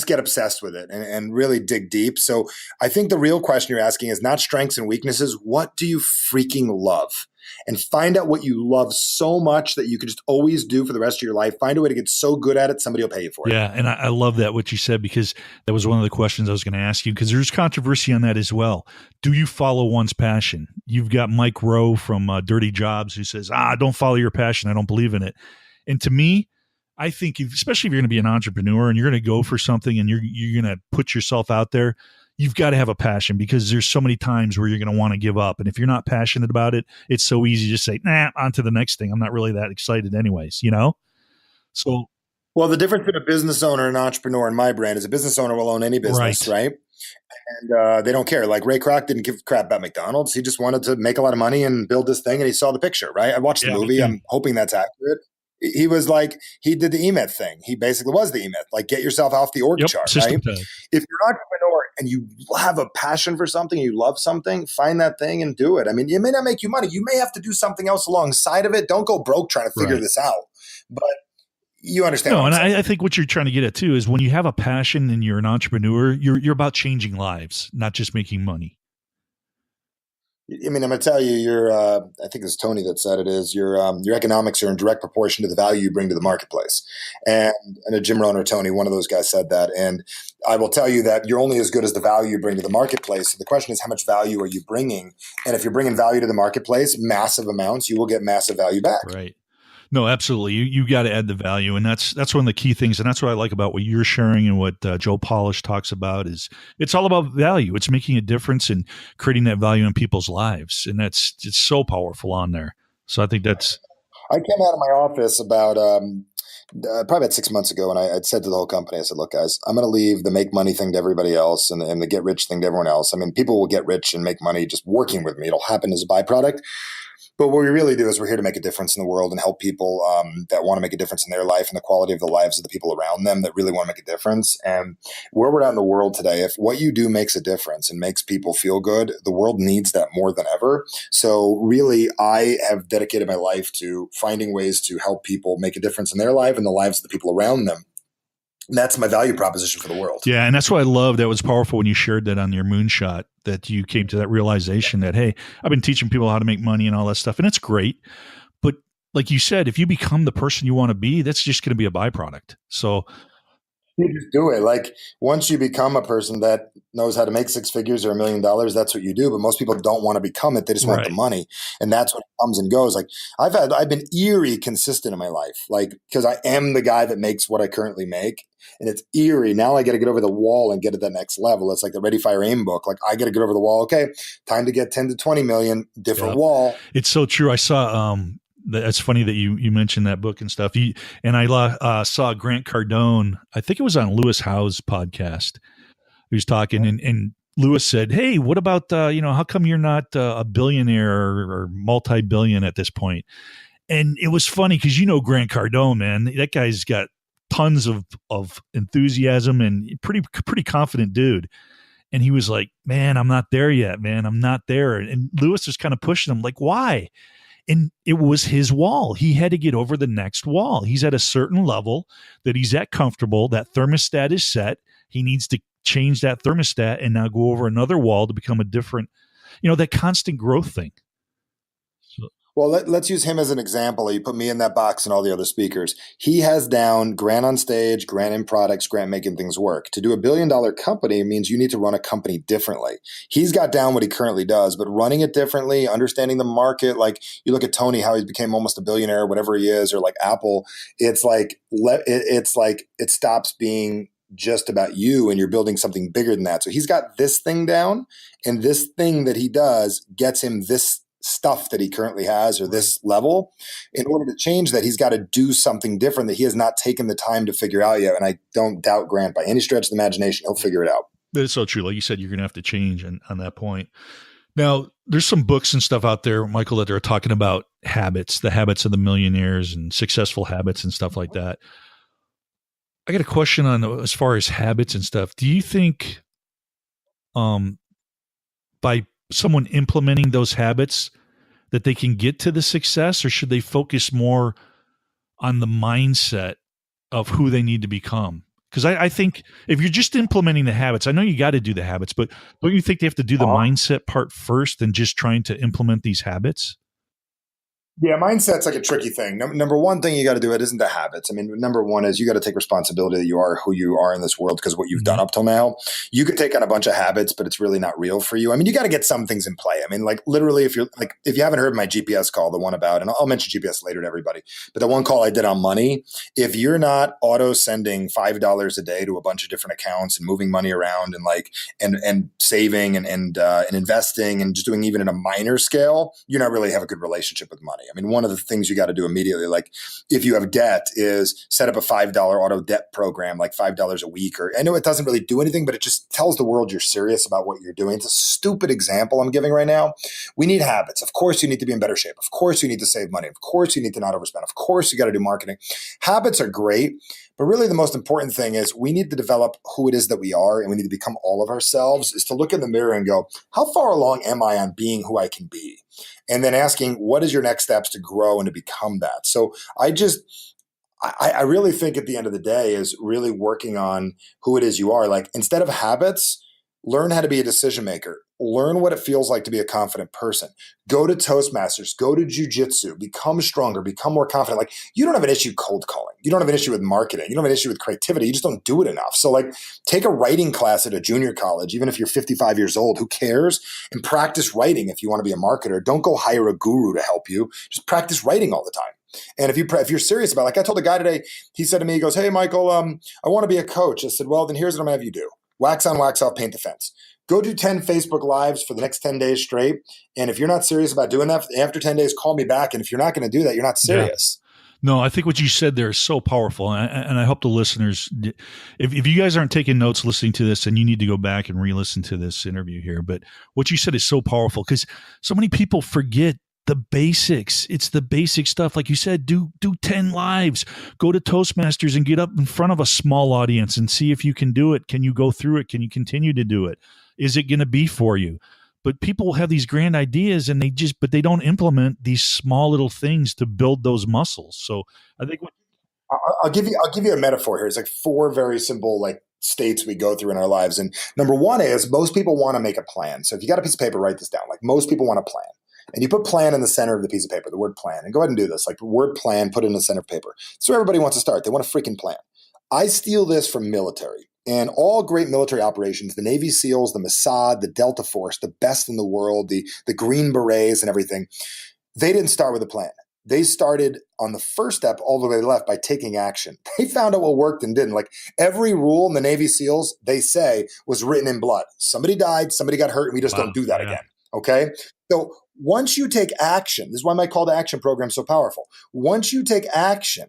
get obsessed with it and really dig deep. So I think the real question you're asking is not strengths and weaknesses. What do you freaking love? And find out what you love so much that you could just always do for the rest of your life. Find a way to get so good at it, somebody will pay you for it. Yeah, and I love that, what you said, because that was one of the questions I was going to ask you, because there's controversy on that as well. Do you follow one's passion? You've got Mike Rowe from Dirty Jobs who says, don't follow your passion. I don't believe in it. And to me, I think, especially if you're going to be an entrepreneur and you're going to go for something and you're going to put yourself out there, you've got to have a passion, because there's so many times where you're going to want to give up. And if you're not passionate about it, it's so easy to just say, nah, on to the next thing. I'm not really that excited anyways, So, Well, the difference between a business owner and an entrepreneur in my brand is a business owner will own any business, right? And they don't care. Like Ray Kroc didn't give a crap about McDonald's. He just wanted to make a lot of money and build this thing, and he saw the picture, right? I watched the movie. I'm hoping that's accurate. He was like, he did the E-Myth thing. He basically was the E-Myth. Like, get yourself off the org chart, right? If you're an entrepreneur and you have a passion for something, you love something, find that thing and do it. I mean, it may not make you money. You may have to do something else alongside of it. Don't go broke trying to figure this out. But you understand. No, and I think what you're trying to get at too is when you have a passion and you're an entrepreneur, you're about changing lives, not just making money. I mean, I'm going to tell you, I think it's Tony that said it is, your economics are in direct proportion to the value you bring to the marketplace. And a Jim Rohn or Tony, one of those guys said that. And I will tell you that you're only as good as the value you bring to the marketplace. So the question is, how much value are you bringing? And if you're bringing value to the marketplace, massive amounts, you will get massive value back. Right. No, absolutely. You got to add the value. And that's one of the key things. And that's what I like about what you're sharing and what Joe Polish talks about is it's all about value. It's making a difference and creating that value in people's lives. And it's so powerful on there. So I think that's. I came out of my office about probably about 6 months ago, and I'd said to the whole company, I said, look, guys, I'm going to leave the make money thing to everybody else and the get rich thing to everyone else. I mean, people will get rich and make money just working with me. It'll happen as a byproduct. But what we really do is we're here to make a difference in the world and help people that want to make a difference in their life and the quality of the lives of the people around them that really want to make a difference. And where we're at in the world today, if what you do makes a difference and makes people feel good, the world needs that more than ever. So really, I have dedicated my life to finding ways to help people make a difference in their life and the lives of the people around them. And that's my value proposition for the world. Yeah. And that's what I love. That was powerful when you shared that on your moonshot, that you came to that realization that, hey, I've been teaching people how to make money and all that stuff. And it's great. But like you said, if you become the person you want to be, that's just going to be a byproduct. So you just do it. Like once you become a person that knows how to make six figures or $1 million, that's what you do. But most people don't want to become it. They just want the money. And that's what comes and goes. Like I've been eerie consistent in my life, like, because I am the guy that makes what I currently make. And it's eerie. Now I got to get over the wall and get to that next level. It's like the Ready, Fire, Aim book. Like I got to get over the wall. Okay, time to get 10 to 20 million, different wall. It's so true. I saw, it's funny that you mentioned that book and stuff. I saw Grant Cardone. I think it was on Lewis Howe's podcast. He was talking and Lewis said, hey, what about, how come you're not a billionaire or multi-billion at this point? And it was funny because Grant Cardone, man, that guy's got tons of enthusiasm and pretty confident dude. And he was like, man, I'm not there yet, man. I'm not there. And Lewis was kind of pushing him like, why? And it was his wall. He had to get over the next wall. He's at a certain level that he's at comfortable. That thermostat is set. He needs to change that thermostat and now go over another wall to become a different, that constant growth thing. Well, let's use him as an example. You put me in that box and all the other speakers. He has down Grant on stage, Grant in products, Grant making things work. To do $1 billion company means you need to run a company differently. He's got down what he currently does, but running it differently, understanding the market. Like you look at Tony, how he became almost a billionaire, whatever he is, or like Apple. It's like it stops being just about you and you're building something bigger than that. So he's got this thing down, and this thing that he does gets him this stuff that he currently has or this level. In order to change that, he's got to do something different that he has not taken the time to figure out yet. And I don't doubt Grant by any stretch of the imagination. He'll figure it out. That is so true. Like you said, you're going to have to change on that point. Now, there's some books and stuff out there, Michael, that are talking about habits, the habits of the millionaires and successful habits and stuff like that. I got a question on as far as habits and stuff. Do you think by someone implementing those habits that they can get to the success, or should they focus more on the mindset of who they need to become? Because I think if you're just implementing the habits, I know you got to do the habits, but don't you think they have to do the mindset part first than just trying to implement these habits? Yeah, mindset's like a tricky thing. Number one thing you got to do, it isn't the habits. I mean, number one is you got to take responsibility that you are who you are in this world because what you've done up till now. You could take on a bunch of habits, but it's really not real for you. I mean, you got to get some things in play. I mean, like literally, if you haven't heard my GPS call, the one about, and I'll mention GPS later to everybody, but the one call I did on money, if you're not auto sending $5 a day to a bunch of different accounts and moving money around and and saving and investing and just doing even in a minor scale, you not really have a good relationship with money. I mean, one of the things you got to do immediately, like if you have debt, is set up a $5 auto debt program, like $5 a week. Or I know it doesn't really do anything, but it just tells the world you're serious about what you're doing. It's a stupid example I'm giving right now. We need habits. Of course, you need to be in better shape. Of course, you need to save money. Of course, you need to not overspend. Of course, you got to do marketing. Habits are great. But really the most important thing is we need to develop who it is that we are, and we need to become all of ourselves, is to look in the mirror and go, how far along am I on being who I can be? And then asking, what is your next steps to grow and to become that? So I really think at the end of the day is really working on who it is you are. Like instead of habits, learn how to be a decision maker. Learn what it feels like to be a confident person. Go to Toastmasters, go to jujitsu, become stronger, become more confident. Like you don't have an issue cold calling. You don't have an issue with marketing. You don't have an issue with creativity. You just don't do it enough. So like take a writing class at a junior college, even if you're 55 years old, who cares? And practice writing if you want to be a marketer. Don't go hire a guru to help you. Just practice writing all the time. And if you're serious about it, like I told a guy today, he said to me, he goes, hey, Michael, I want to be a coach. I said, well, then here's what I'm going to have you do. Wax on, wax off, paint the fence. Go do 10 Facebook Lives for the next 10 days straight. And if you're not serious about doing that, after 10 days, call me back. And if you're not going to do that, you're not serious. Yeah. No, I think what you said there is so powerful. And I hope the listeners, if you guys aren't taking notes listening to this, then you need to go back and re-listen to this interview here. But what you said is so powerful because so many people forget the basics. It's the basic stuff. Like you said, do 10 lives, go to Toastmasters and get up in front of a small audience and see if you can do it. Can you go through it? Can you continue to do it? Is it going to be for you? But people have these grand ideas and but they don't implement these small little things to build those muscles. So I think I'll give you a metaphor here. It's like 4 very simple states we go through in our lives. And number one is most people want to make a plan. So if you got a piece of paper, write this down. Like most people want a plan. And you put plan in the center of the piece of paper, the word plan. And go ahead and do this. Like the word plan, put it in the center of paper. So everybody wants to start. They want a freaking plan. I steal this from military. And all great military operations, the Navy SEALs, the Mossad, the Delta Force, the best in the world, the Green Berets and everything, they didn't start with a plan. They started on the first step all the way left by taking action. They found out what worked and didn't. Like every rule in the Navy SEAls, they say, was written in blood. Somebody died, somebody got hurt, and we just don't do that again. Okay? So once you take action, this is why my call to action program is so powerful. Once you take action,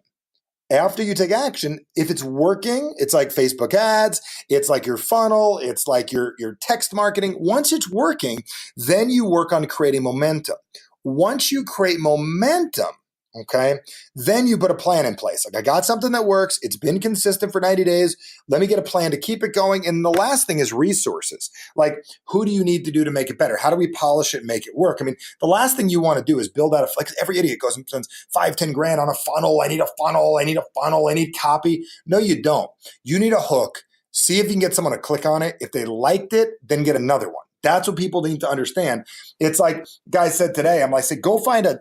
after you take action, if it's working, it's like Facebook ads, it's like your funnel, it's like your text marketing. Once it's working, then you work on creating momentum. Once you create momentum, okay, then you put a plan in place. Like I got something that works. It's been consistent for 90 days. Let me get a plan to keep it going. And the last thing is resources. Like who do you need to do to make it better? How do we polish it and make it work? I mean, the last thing you want to do is build out like every idiot goes and spends 5-10 grand on a funnel. I need a funnel. I need a funnel. I need copy. No, you don't. You need a hook. See if you can get someone to click on it. If they liked it, then get another one. That's what people need to understand. It's like guy said today, I said, go find a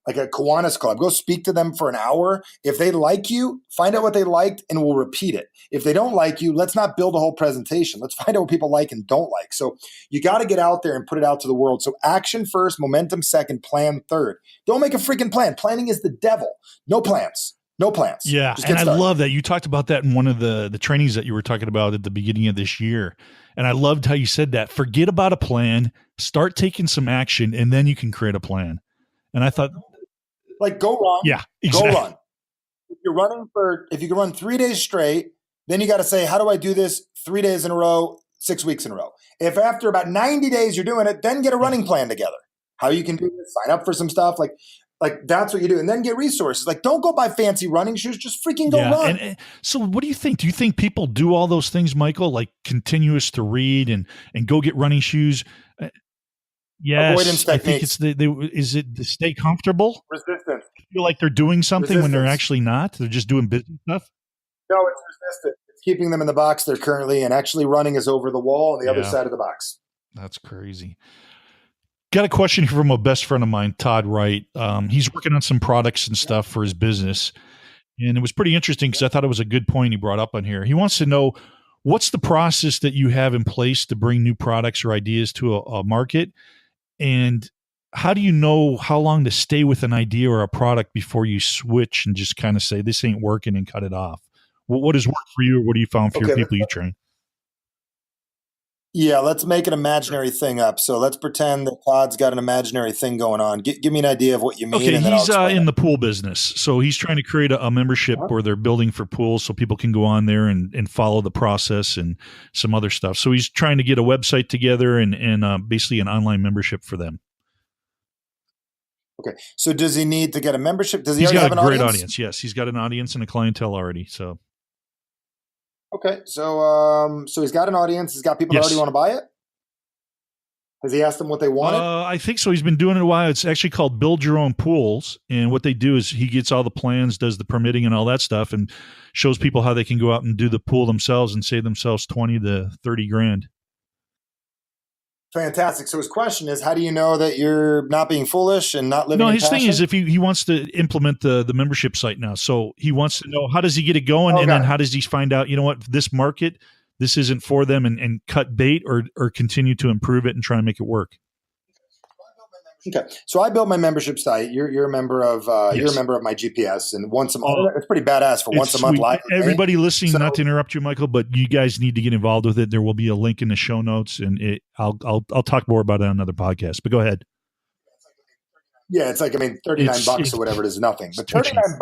Kiwanis club. Go speak to them for an hour. If they like you, find out what they liked and we'll repeat it. If they don't like you, let's not build a whole presentation. Let's find out what people like and don't like. So you got to get out there and put it out to the world. So action first, momentum second, plan third. Don't make a freaking plan. Planning is the devil. No plans. No plans. Yeah. And I love that. You talked about that in one of the trainings that you were talking about at the beginning of this year. And I loved how you said that. Forget about a plan, start taking some action, and then you can create a plan. And I thought, like, go run. Yeah, exactly. Go run. If you can run 3 days straight, then you got to say, how do I do this 3 days in a row, 6 weeks in a row? If after about 90 days you're doing it, then get a running plan together. How you can do this, sign up for some stuff. Like that's what you do. And then get resources. Like don't go buy fancy running shoes. Just freaking go run. And so what do you think? Do you think people do all those things, Michael, like continuous to read and go get running shoes? Yes. Avoidance techniques. I think is it to stay comfortable? Resistance. Feel like they're doing something when they're actually not? They're just doing business stuff? No, it's resistance. It's keeping them in the box they're currently in. Actually running is over the wall on the other side of the box. That's crazy. Got a question here from a best friend of mine, Todd Wright. He's working on some products and stuff for his business. And it was pretty interesting because I thought it was a good point he brought up on here. He wants to know, what's the process that you have in place to bring new products or ideas to a market? And how do you know how long to stay with an idea or a product before you switch and just kind of say, this ain't working, and cut it off? What has worked for you, or what do you found for your people you train? Yeah, let's make an imaginary thing up. So let's pretend that Todd's got an imaginary thing going on. Give me an idea of what you mean. Okay, and then he's I'll in the pool business. So he's trying to create a membership where they're building for pools so people can go on there and follow the process and some other stuff. So he's trying to get a website together and basically an online membership for them. Okay. So does he need to get a membership? Does he He's already got have a an great audience? Yes, he's got an audience and a clientele already. So Okay. So he's got an audience. He's got people that Yes. already want to buy it. Has he asked them what they wanted? I think so. He's been doing it a while. It's actually called Build Your Own Pools. And what they do is he gets all the plans, does the permitting and all that stuff, and shows people how they can go out and do the pool themselves and save themselves 20 to 30 grand. Fantastic. So his question is, how do you know that you're not being foolish and not living No, in his thing passion? is if he wants to implement the membership site now. So he wants to know, how does he get it going? Okay. And then how does he find out, you know what, this market, this isn't for them, and cut bait or continue to improve it and try to make it work. Okay, so I built my membership site. You're a member of Yes. you're a member of my GPS, and once a month, it's pretty badass for once a It's month sweet. live. Everybody listening, So- not to interrupt you, Michael, but you guys need to get involved with it. There will be a link in the show notes, and I'll talk more about it on another podcast. But go ahead. Yeah, it's like, I mean, $39 or whatever it is, nothing. But $39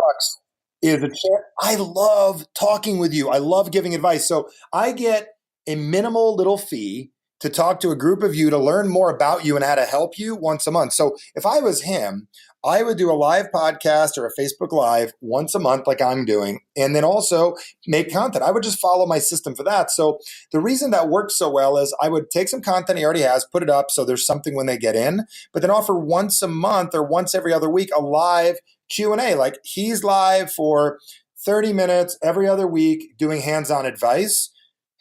is a chance. I love talking with you. I love giving advice. So I get a minimal little fee to talk to a group of you to learn more about you and how to help you once a month. So if I was him, I would do a live podcast or a Facebook Live once a month like I'm doing, and then also make content. I would just follow my system for that. So the reason that works so well is I would take some content he already has, put it up so there's something when they get in, but then offer once a month or once every other week a live Q&A. Like he's live for 30 minutes every other week doing hands-on advice.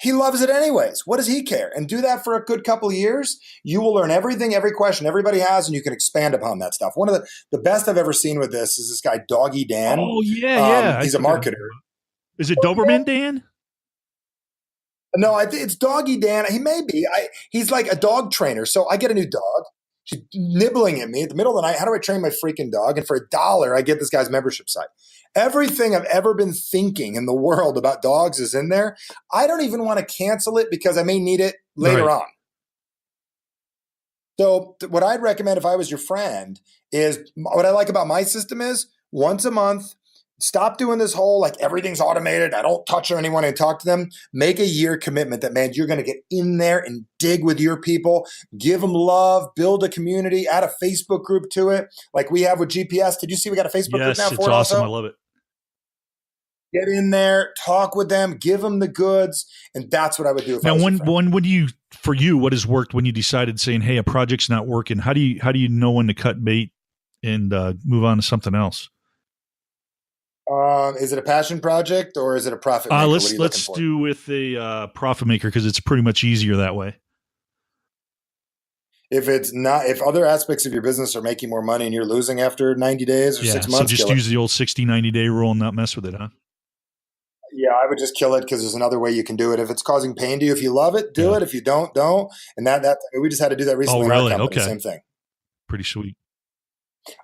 He loves it anyways. What does he care? And do that for a good couple of years. You will learn everything, every question everybody has, and you can expand upon that stuff. One of the best I've ever seen with this is this guy, Doggy Dan. Oh, yeah. He's a marketer. Is it Doberman Dan? No, I think it's Doggy Dan. He may be. He's like a dog trainer. So I get a new dog. She's nibbling at me at the middle of the night. How do I train my freaking dog? And for $1, I get this guy's membership site. Everything I've ever been thinking in the world about dogs is in there. I don't even want to cancel it because I may need it later on. So what I'd recommend if I was your friend is, what I like about my system is once a month, stop doing this whole like everything's automated. I don't touch anyone and talk to them. Make a year commitment that, man, you're going to get in there and dig with your people, give them love, build a community, add a Facebook group to it. Like we have with GPS. Did you see we got a Facebook group now for it? Yes, it's awesome. Also? I love it. Get in there, talk with them, give them the goods. And that's what I would do. If Now, I was when do you, for you, what has worked when you decided saying, hey, a project's not working? How do you know when to cut bait and move on to something else? Is it a passion project or is it a profit maker? Let's do with a profit maker because it's pretty much easier that way. If it's not, if other aspects of your business are making more money and you're losing after 90 days or 6 months, so just use the old 60, 90-day rule and not mess with it, huh? Yeah, I would just kill it because there's another way you can do it. If it's causing pain to you, if you love it, do it. If you don't. And that we just had to do that recently. Oh, really? In our company, Okay. Same thing. Pretty sweet.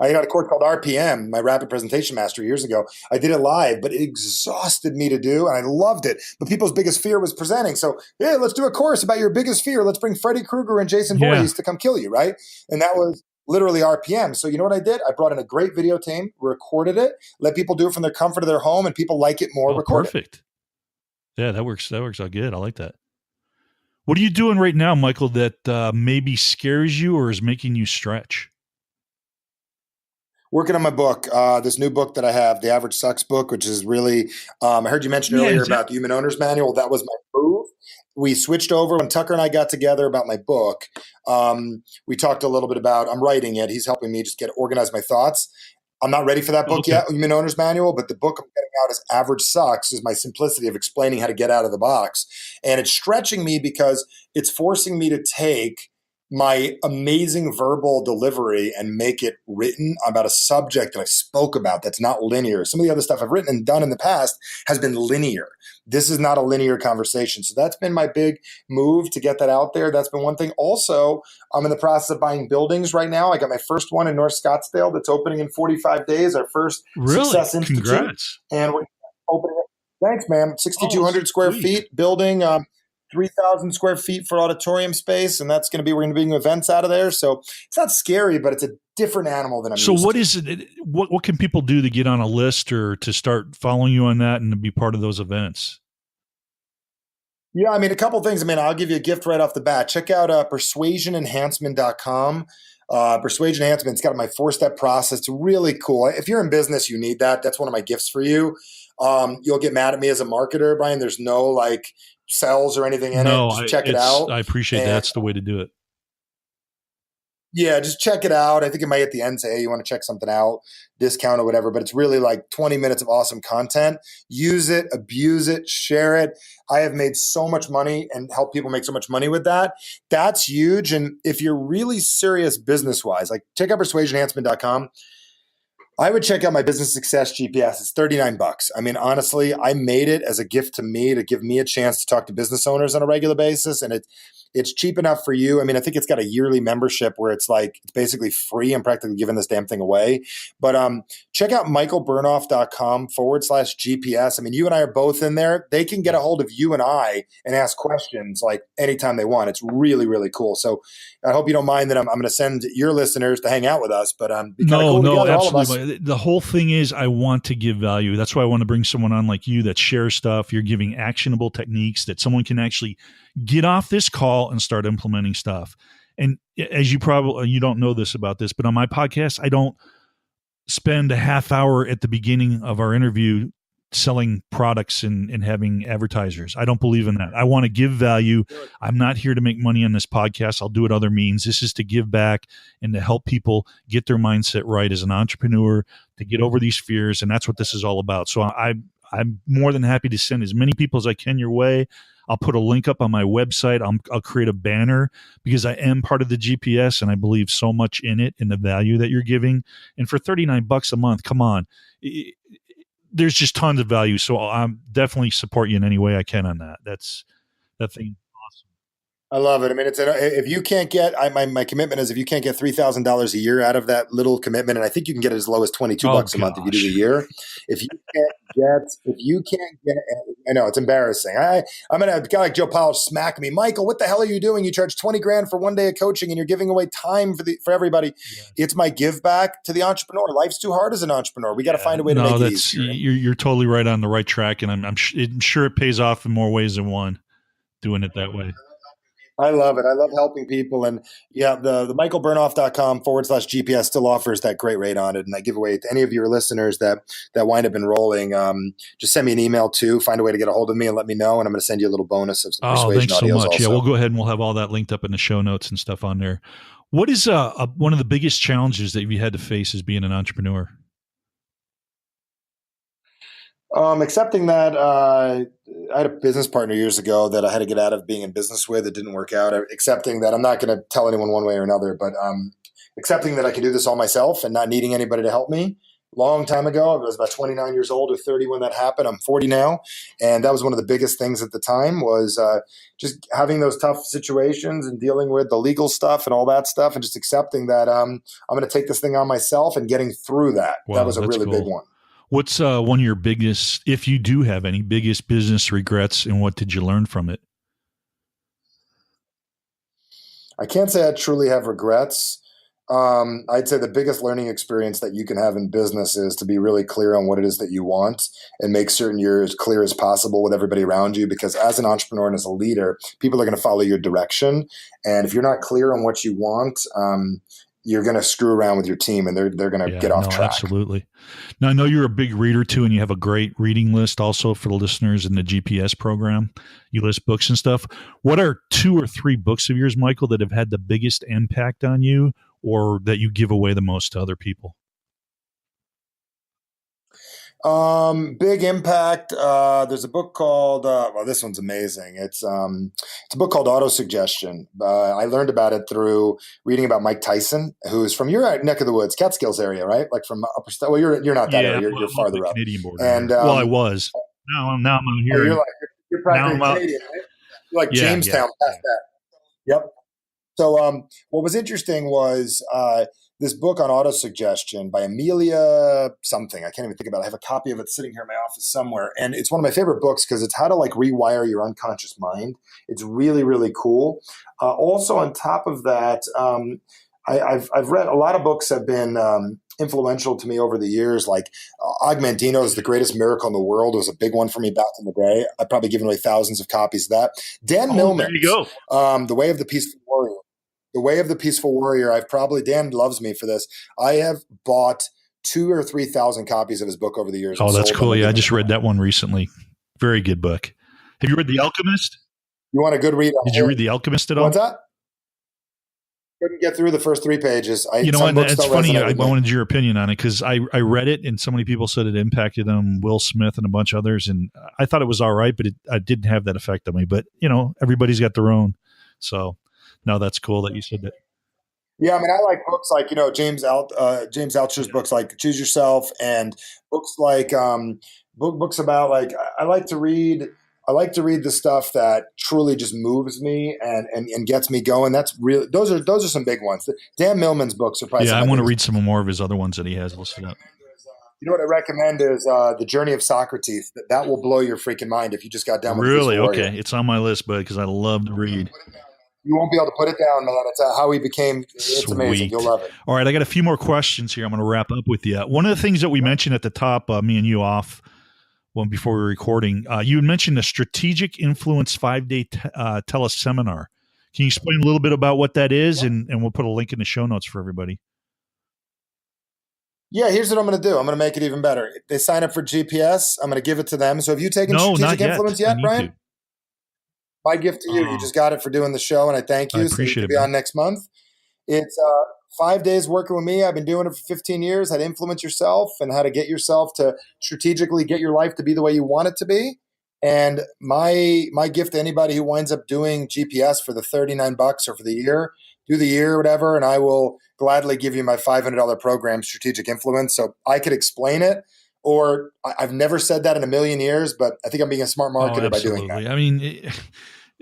I got a course called RPM, my Rapid Presentation Master, years ago. I did it live, but it exhausted me to do, and I loved it. But people's biggest fear was presenting. So, hey, let's do a course about your biggest fear. Let's bring Freddy Krueger and Jason Voorhees to come kill you, right? And that was literally RPM. So you know what I did? I brought in a great video team, recorded it, let people do it from the comfort of their home, and people like it more. Perfect. Yeah, that works. That works out good. I like that. What are you doing right now, Michael, that maybe scares you or is making you stretch? Working on my book, this new book that I have, The Average Sucks book, which is really, I heard you mention earlier about the Human Owner's Manual. That was my move. We switched over when Tucker and I got together about my book. We talked a little bit about, I'm writing it. He's helping me just organize my thoughts. I'm not ready for that book yet, Human Owner's Manual, but the book I'm getting out is Average Sucks, is my simplicity of explaining how to get out of the box. And it's stretching me because it's forcing me to take my amazing verbal delivery and make it written about a subject that I spoke about that's not linear. Some of the other stuff I've written and done in the past has been linear. This is not a linear conversation. So that's been my big move to get that out there. That's been one thing. Also, I'm in the process of buying buildings right now. I got my first one in North Scottsdale that's opening in 45 days, our first Success Institute. Congrats. And we're opening it. Thanks, man. 6,200 square feet building. 3,000 square feet for auditorium space, and that's going to be, we're going to be doing events out of there. So it's not scary, but it's a different animal than I'm used to. So what is it? What can people do to get on a list or to start following you on that and to be part of those events? Yeah, I mean, a couple things. I mean, I'll give you a gift right off the bat. Check out persuasionenhancement.com. Persuasion Enhancement's got my 4-step process. It's really cool. If you're in business, you need that. That's one of my gifts for you. You'll get mad at me as a marketer, Brian. There's no like cells or anything in it. Just check it out. I appreciate that's the way to do it. Yeah, just check it out. I think it might at the end say, hey, you want to check something out, discount or whatever, but it's really like 20 minutes of awesome content. Use it, abuse it, share it. I have made so much money and helped people make so much money with that. That's huge. And if you're really serious business-wise, like check out persuasionenhancement.com. I would check out my business success GPS. It's $39. I mean, honestly, I made it as a gift to me to give me a chance to talk to business owners on a regular basis. And it's cheap enough for you. I mean, I think it's got a yearly membership where it's like, it's basically free. I'm practically giving this damn thing away. But check out michaelbernoff.com/GPS. I mean, you and I are both in there. They can get a hold of you and I and ask questions like anytime they want. It's really, really cool. So I hope you don't mind that I'm going to send your listeners to hang out with us. But no, absolutely. The whole thing is I want to give value. That's why I want to bring someone on like you that shares stuff. You're giving actionable techniques that someone can actually get off this call and start implementing stuff. And as you don't know this about this, but on my podcast, I don't spend a half hour at the beginning of our interview selling products and having advertisers. I don't believe in that. I want to give value. I'm not here to make money on this podcast. I'll do it other means. This is to give back and to help people get their mindset right as an entrepreneur, to get over these fears. And that's what this is all about. So I'm more than happy to send as many people as I can your way. I'll put a link up on my website. I'll create a banner because I am part of the GPS and I believe so much in it and the value that you're giving. And for $39 a month, come on, there's just tons of value. So I'm definitely support you in any way I can on that. That's that thing. I love it. I mean, if you can't get, my commitment is if you can't get $3,000 a year out of that little commitment, and I think you can get it as low as $22 a month if you do the year. If you can't get, I know it's embarrassing. I'm going to, a guy like Joe Powell smack me. Michael, what the hell are you doing? You charge $20,000 for one day of coaching and you're giving away time for everybody. Yeah. It's my give back to the entrepreneur. Life's too hard as an entrepreneur. We got to find a way to make it easier. You're totally right on the right track. And I'm sure it pays off in more ways than one doing it that way. I love it. I love helping people. And yeah, the michaelbernoff.com/GPS still offers that great rate on it. And I give away to any of your listeners that wind up enrolling. Just send me an email too. Find a way to get a hold of me and let me know. And I'm going to send you a little bonus of some persuasion thanks so much. Also. Yeah, we'll go ahead and we'll have all that linked up in the show notes and stuff on there. What is one of the biggest challenges that you had to face as being an entrepreneur? Accepting that I had a business partner years ago that I had to get out of being in business with. It didn't work out. Accepting that I'm not going to tell anyone one way or another, but accepting that I can do this all myself and not needing anybody to help me. Long time ago, I was about 29 years old or 30 when that happened. I'm 40 now. And that was one of the biggest things at the time was just having those tough situations and dealing with the legal stuff and all that stuff and just accepting that I'm going to take this thing on myself and getting through that. Wow, that was a really big one. What's one of your biggest, if you do have any, biggest business regrets, and what did you learn from it? I can't say I truly have regrets. I'd say the biggest learning experience that you can have in business is to be really clear on what it is that you want and make certain you're as clear as possible with everybody around you, because as an entrepreneur and as a leader, people are going to follow your direction. And if you're not clear on what you want, you're going to screw around with your team and they're going to get off track. Absolutely. Now, I know you're a big reader too, and you have a great reading list also for the listeners in the GPS program. You list books and stuff. What are 2 or 3 books of yours, Michael, that have had the biggest impact on you or that you give away the most to other people? Big impact. There's a book called, well, this one's amazing. It's a book called Autosuggestion. I learned about it through reading about Mike Tyson, who's from your neck of the woods, Catskills area, right? Like from upper, well, you're not that area. You're I'm farther the up. Canadian border. And, well, I was. Now I'm out oh, here. you're Now practically I'm out. Canadian, right? You're like Jamestown past that. Yep. So, what was interesting was this book on autosuggestion by Amelia something. I can't even think about it. I have a copy of it sitting here in my office somewhere, and it's one of my favorite books because it's how to like rewire your unconscious mind. It's really, really cool. Also, on top of that, I've read a lot of books have been influential to me over the years. Like Augmentino's The Greatest Miracle in the World was a big one for me back in the day. I've probably given away thousands of copies of that. Dan Millman's, there you go. The Way of the Peaceful Warrior. The Way of the Peaceful Warrior. Dan loves me for this. I have bought 2,000 or 3,000 copies of his book over the years. Oh, that's cool. Yeah, I just read that one recently. Very good book. Have you read The Alchemist? You want a good read? Did you read The Alchemist at all? What's that? Couldn't get through the first 3 pages. You know what? It's funny. I wanted your opinion on it because I read it and so many people said it impacted them, Will Smith and a bunch of others. And I thought it was all right, but I didn't have that effect on me. But, everybody's got their own. So, no, that's cool that you said that. Yeah, I mean, I like books like, James Altucher's books like Choose Yourself, and books like books about like I like to read the stuff that truly just moves me and gets me going. That's really those are some big ones. Dan Millman's books are probably. Yeah, I want to read some more of his other ones that he has listed up. You know what I recommend is The Journey of Socrates. That will blow your freaking mind if you just got done with Really? Peaceful Okay, Warrior. it's on my list, bud, because I love to read. You won't be able to put it down, man. It's how he became. It's Sweet. amazing. You'll love it. All right, I got a few more questions here. I'm going to wrap up with you. One of the things that we mentioned at the top, me and you off, before we were recording, you had mentioned a strategic influence 5-day teleseminar. Can you explain a little bit about what that is? And we'll put a link in the show notes for everybody. Yeah, here's what I'm going to do. I'm going to make it even better. If they sign up for GPS, I'm going to give it to them. So have you taken strategic influence yet, Brian? My gift to you. You just got it for doing the show, and I thank you. I appreciate so you can be on next month. It's 5 days working with me. I've been doing it for 15 years. How to influence yourself and how to get yourself to strategically get your life to be the way you want it to be. And my gift to anybody who winds up doing GPS for the $39 or for the year, do the year or whatever, and I will gladly give you my $500 program, Strategic Influence, so I could explain it. Or I've never said that in a million years, but I think I'm being a smart marketer by doing that. I mean,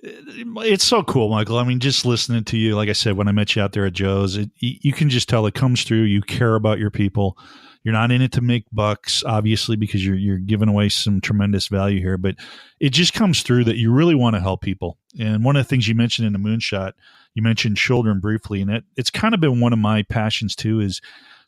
it's so cool, Michael. I mean, just listening to you, like I said, when I met you out there at Joe's, you can just tell it comes through. You care about your people. You're not in it to make bucks, obviously, because you're giving away some tremendous value here. But it just comes through that you really want to help people. And one of the things you mentioned in the Moonshot, you mentioned children briefly, and it's kind of been one of my passions too, is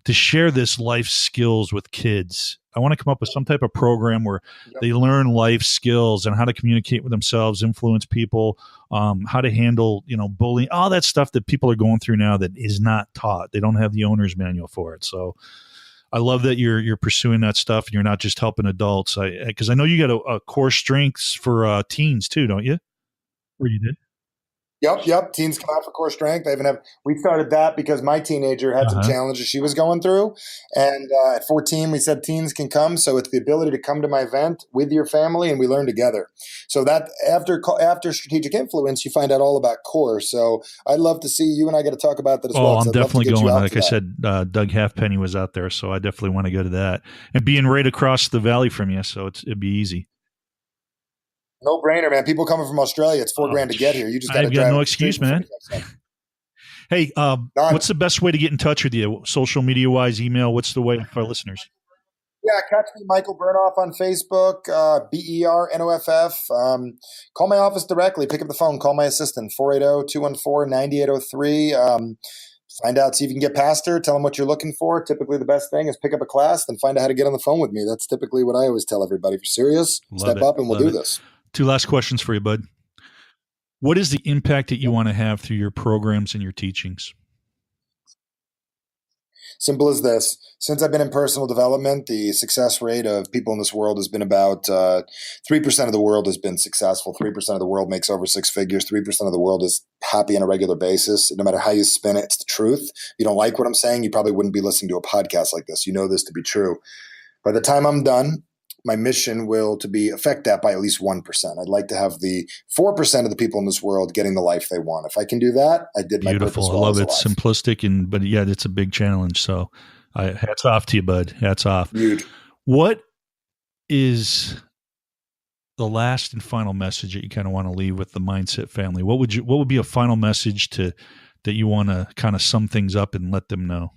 to share this life skills with kids. I want to come up with some type of program where they learn life skills and how to communicate with themselves, influence people, how to handle, bullying, all that stuff that people are going through now that is not taught. They don't have the owner's manual for it. So I love that you're pursuing that stuff and you're not just helping adults. Because I know you got a core strengths for teens too, don't you? Or you did? Yep. Teens come out for core strength. We started that because my teenager had some challenges she was going through. And at 14, we said teens can come. So it's the ability to come to my event with your family and we learn together. So that after Strategic Influence, you find out all about core. So I'd love to see you and I got to talk about that as well. I'm definitely going. Like I said, Doug Halfpenny was out there. So I definitely want to go to that. And being right across the valley from you. So it'd be easy. No brainer, man. People coming from Australia, it's $4,000 to get here. You just got to drive. I've got no excuse, man. Hey, what's the best way to get in touch with you? Social media wise, email? What's the way for our listeners? Yeah, catch me, Michael Bernoff on Facebook, Bernoff. Call my office directly. Pick up the phone. Call my assistant, 480-214-9803. Find out, see if you can get past her. Tell them what you're looking for. Typically, the best thing is pick up a class, then find out how to get on the phone with me. That's typically what I always tell everybody. If you're serious, step up and we'll do this. 2 last questions for you, bud. What is the impact that you want to have through your programs and your teachings? Simple as this. Since I've been in personal development, the success rate of people in this world has been about 3% of the world has been successful. 3% of the world makes over 6 figures. 3% of the world is happy on a regular basis. No matter how you spin it, it's the truth. If you don't like what I'm saying, you probably wouldn't be listening to a podcast like this. You know this to be true. By the time I'm done, my mission will to be affect that by at least 1%. I'd like to have the 4% of the people in this world getting the life they want. If I can do that, I did my purpose well. Beautiful. I love it. Simplistic, but yeah, it's a big challenge. So hats off to you, bud. Hats off. Huge. What is the last and final message that you kind of want to leave with the Mindset family? What would be a final message that you want to kind of sum things up and let them know?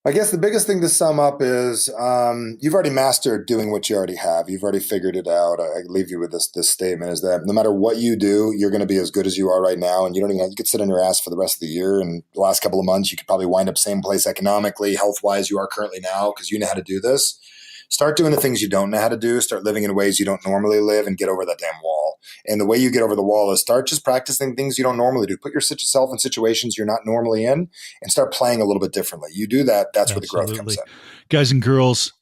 I guess the biggest thing to sum up is you've already mastered doing what you already have. You've already figured it out. I leave you with this statement is that no matter what you do, you're going to be as good as you are right now. And you could sit on your ass for the rest of the year. And the last couple of months, you could probably wind up same place economically, health-wise you are currently now because you know how to do this. Start doing the things you don't know how to do. Start living in ways you don't normally live and get over that damn wall. And the way you get over the wall is start just practicing things you don't normally do. Put yourself in situations you're not normally in and start playing a little bit differently. You do that, that's where the growth comes in. Guys and girls,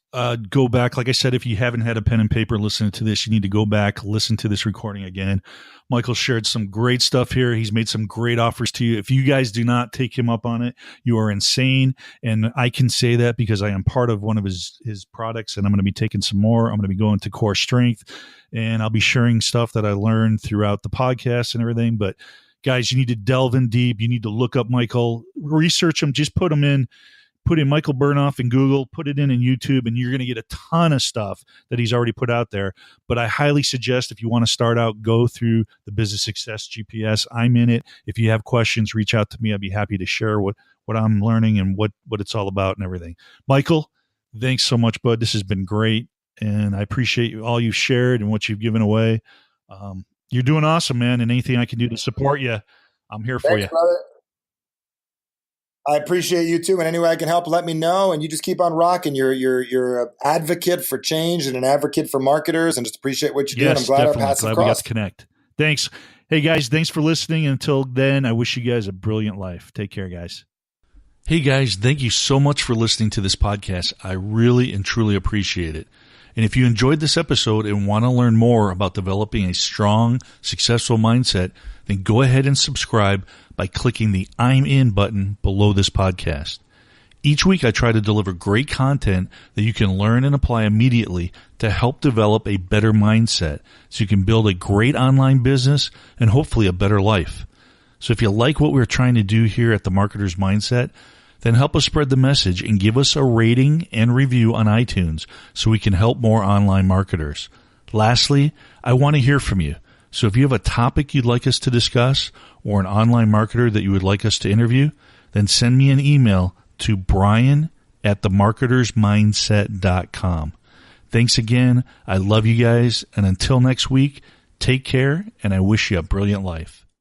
go back. Like I said, if you haven't had a pen and paper listening to this, you need to go back, listen to this recording again. Michael shared some great stuff here. He's made some great offers to you. If you guys do not take him up on it, you are insane. And I can say that because I am part of one of his products, and I'm going to be taking some more. I'm going to be going to Core Strength, and I'll be sharing stuff that I learned throughout the podcast and everything. But guys, you need to delve in deep. You need to look up Michael, research him, just put in Michael Bernoff in Google, put it in YouTube, and you're going to get a ton of stuff that he's already put out there. But I highly suggest if you want to start out, go through the Business Success GPS. I'm in it. If you have questions, reach out to me. I'd be happy to share what I'm learning and what it's all about and everything. Michael, thanks so much, bud. This has been great, and I appreciate all you've shared and what you've given away. You're doing awesome, man, and anything I can do to support you, I'm here for you. Brother. I appreciate you too. And any way I can help, let me know. And you just keep on rocking. You're an advocate for change and an advocate for marketers, and just appreciate what you do. And I'm glad our paths have crossed. We got to connect. Thanks. Hey guys, thanks for listening. Until then, I wish you guys a brilliant life. Take care, guys. Hey guys, thank you so much for listening to this podcast. I really and truly appreciate it. And if you enjoyed this episode and want to learn more about developing a strong, successful mindset, then go ahead and subscribe by clicking the I'm in button below this podcast. Each week I try to deliver great content that you can learn and apply immediately to help develop a better mindset so you can build a great online business and hopefully a better life. So if you like what we're trying to do here at the Marketer's Mindset, then help us spread the message and give us a rating and review on iTunes so we can help more online marketers. Lastly, I want to hear from you. So if you have a topic you'd like us to discuss or an online marketer that you would like us to interview, then send me an email to brian@themarketersmindset.com. Thanks again. I love you guys. And until next week, take care, and I wish you a brilliant life.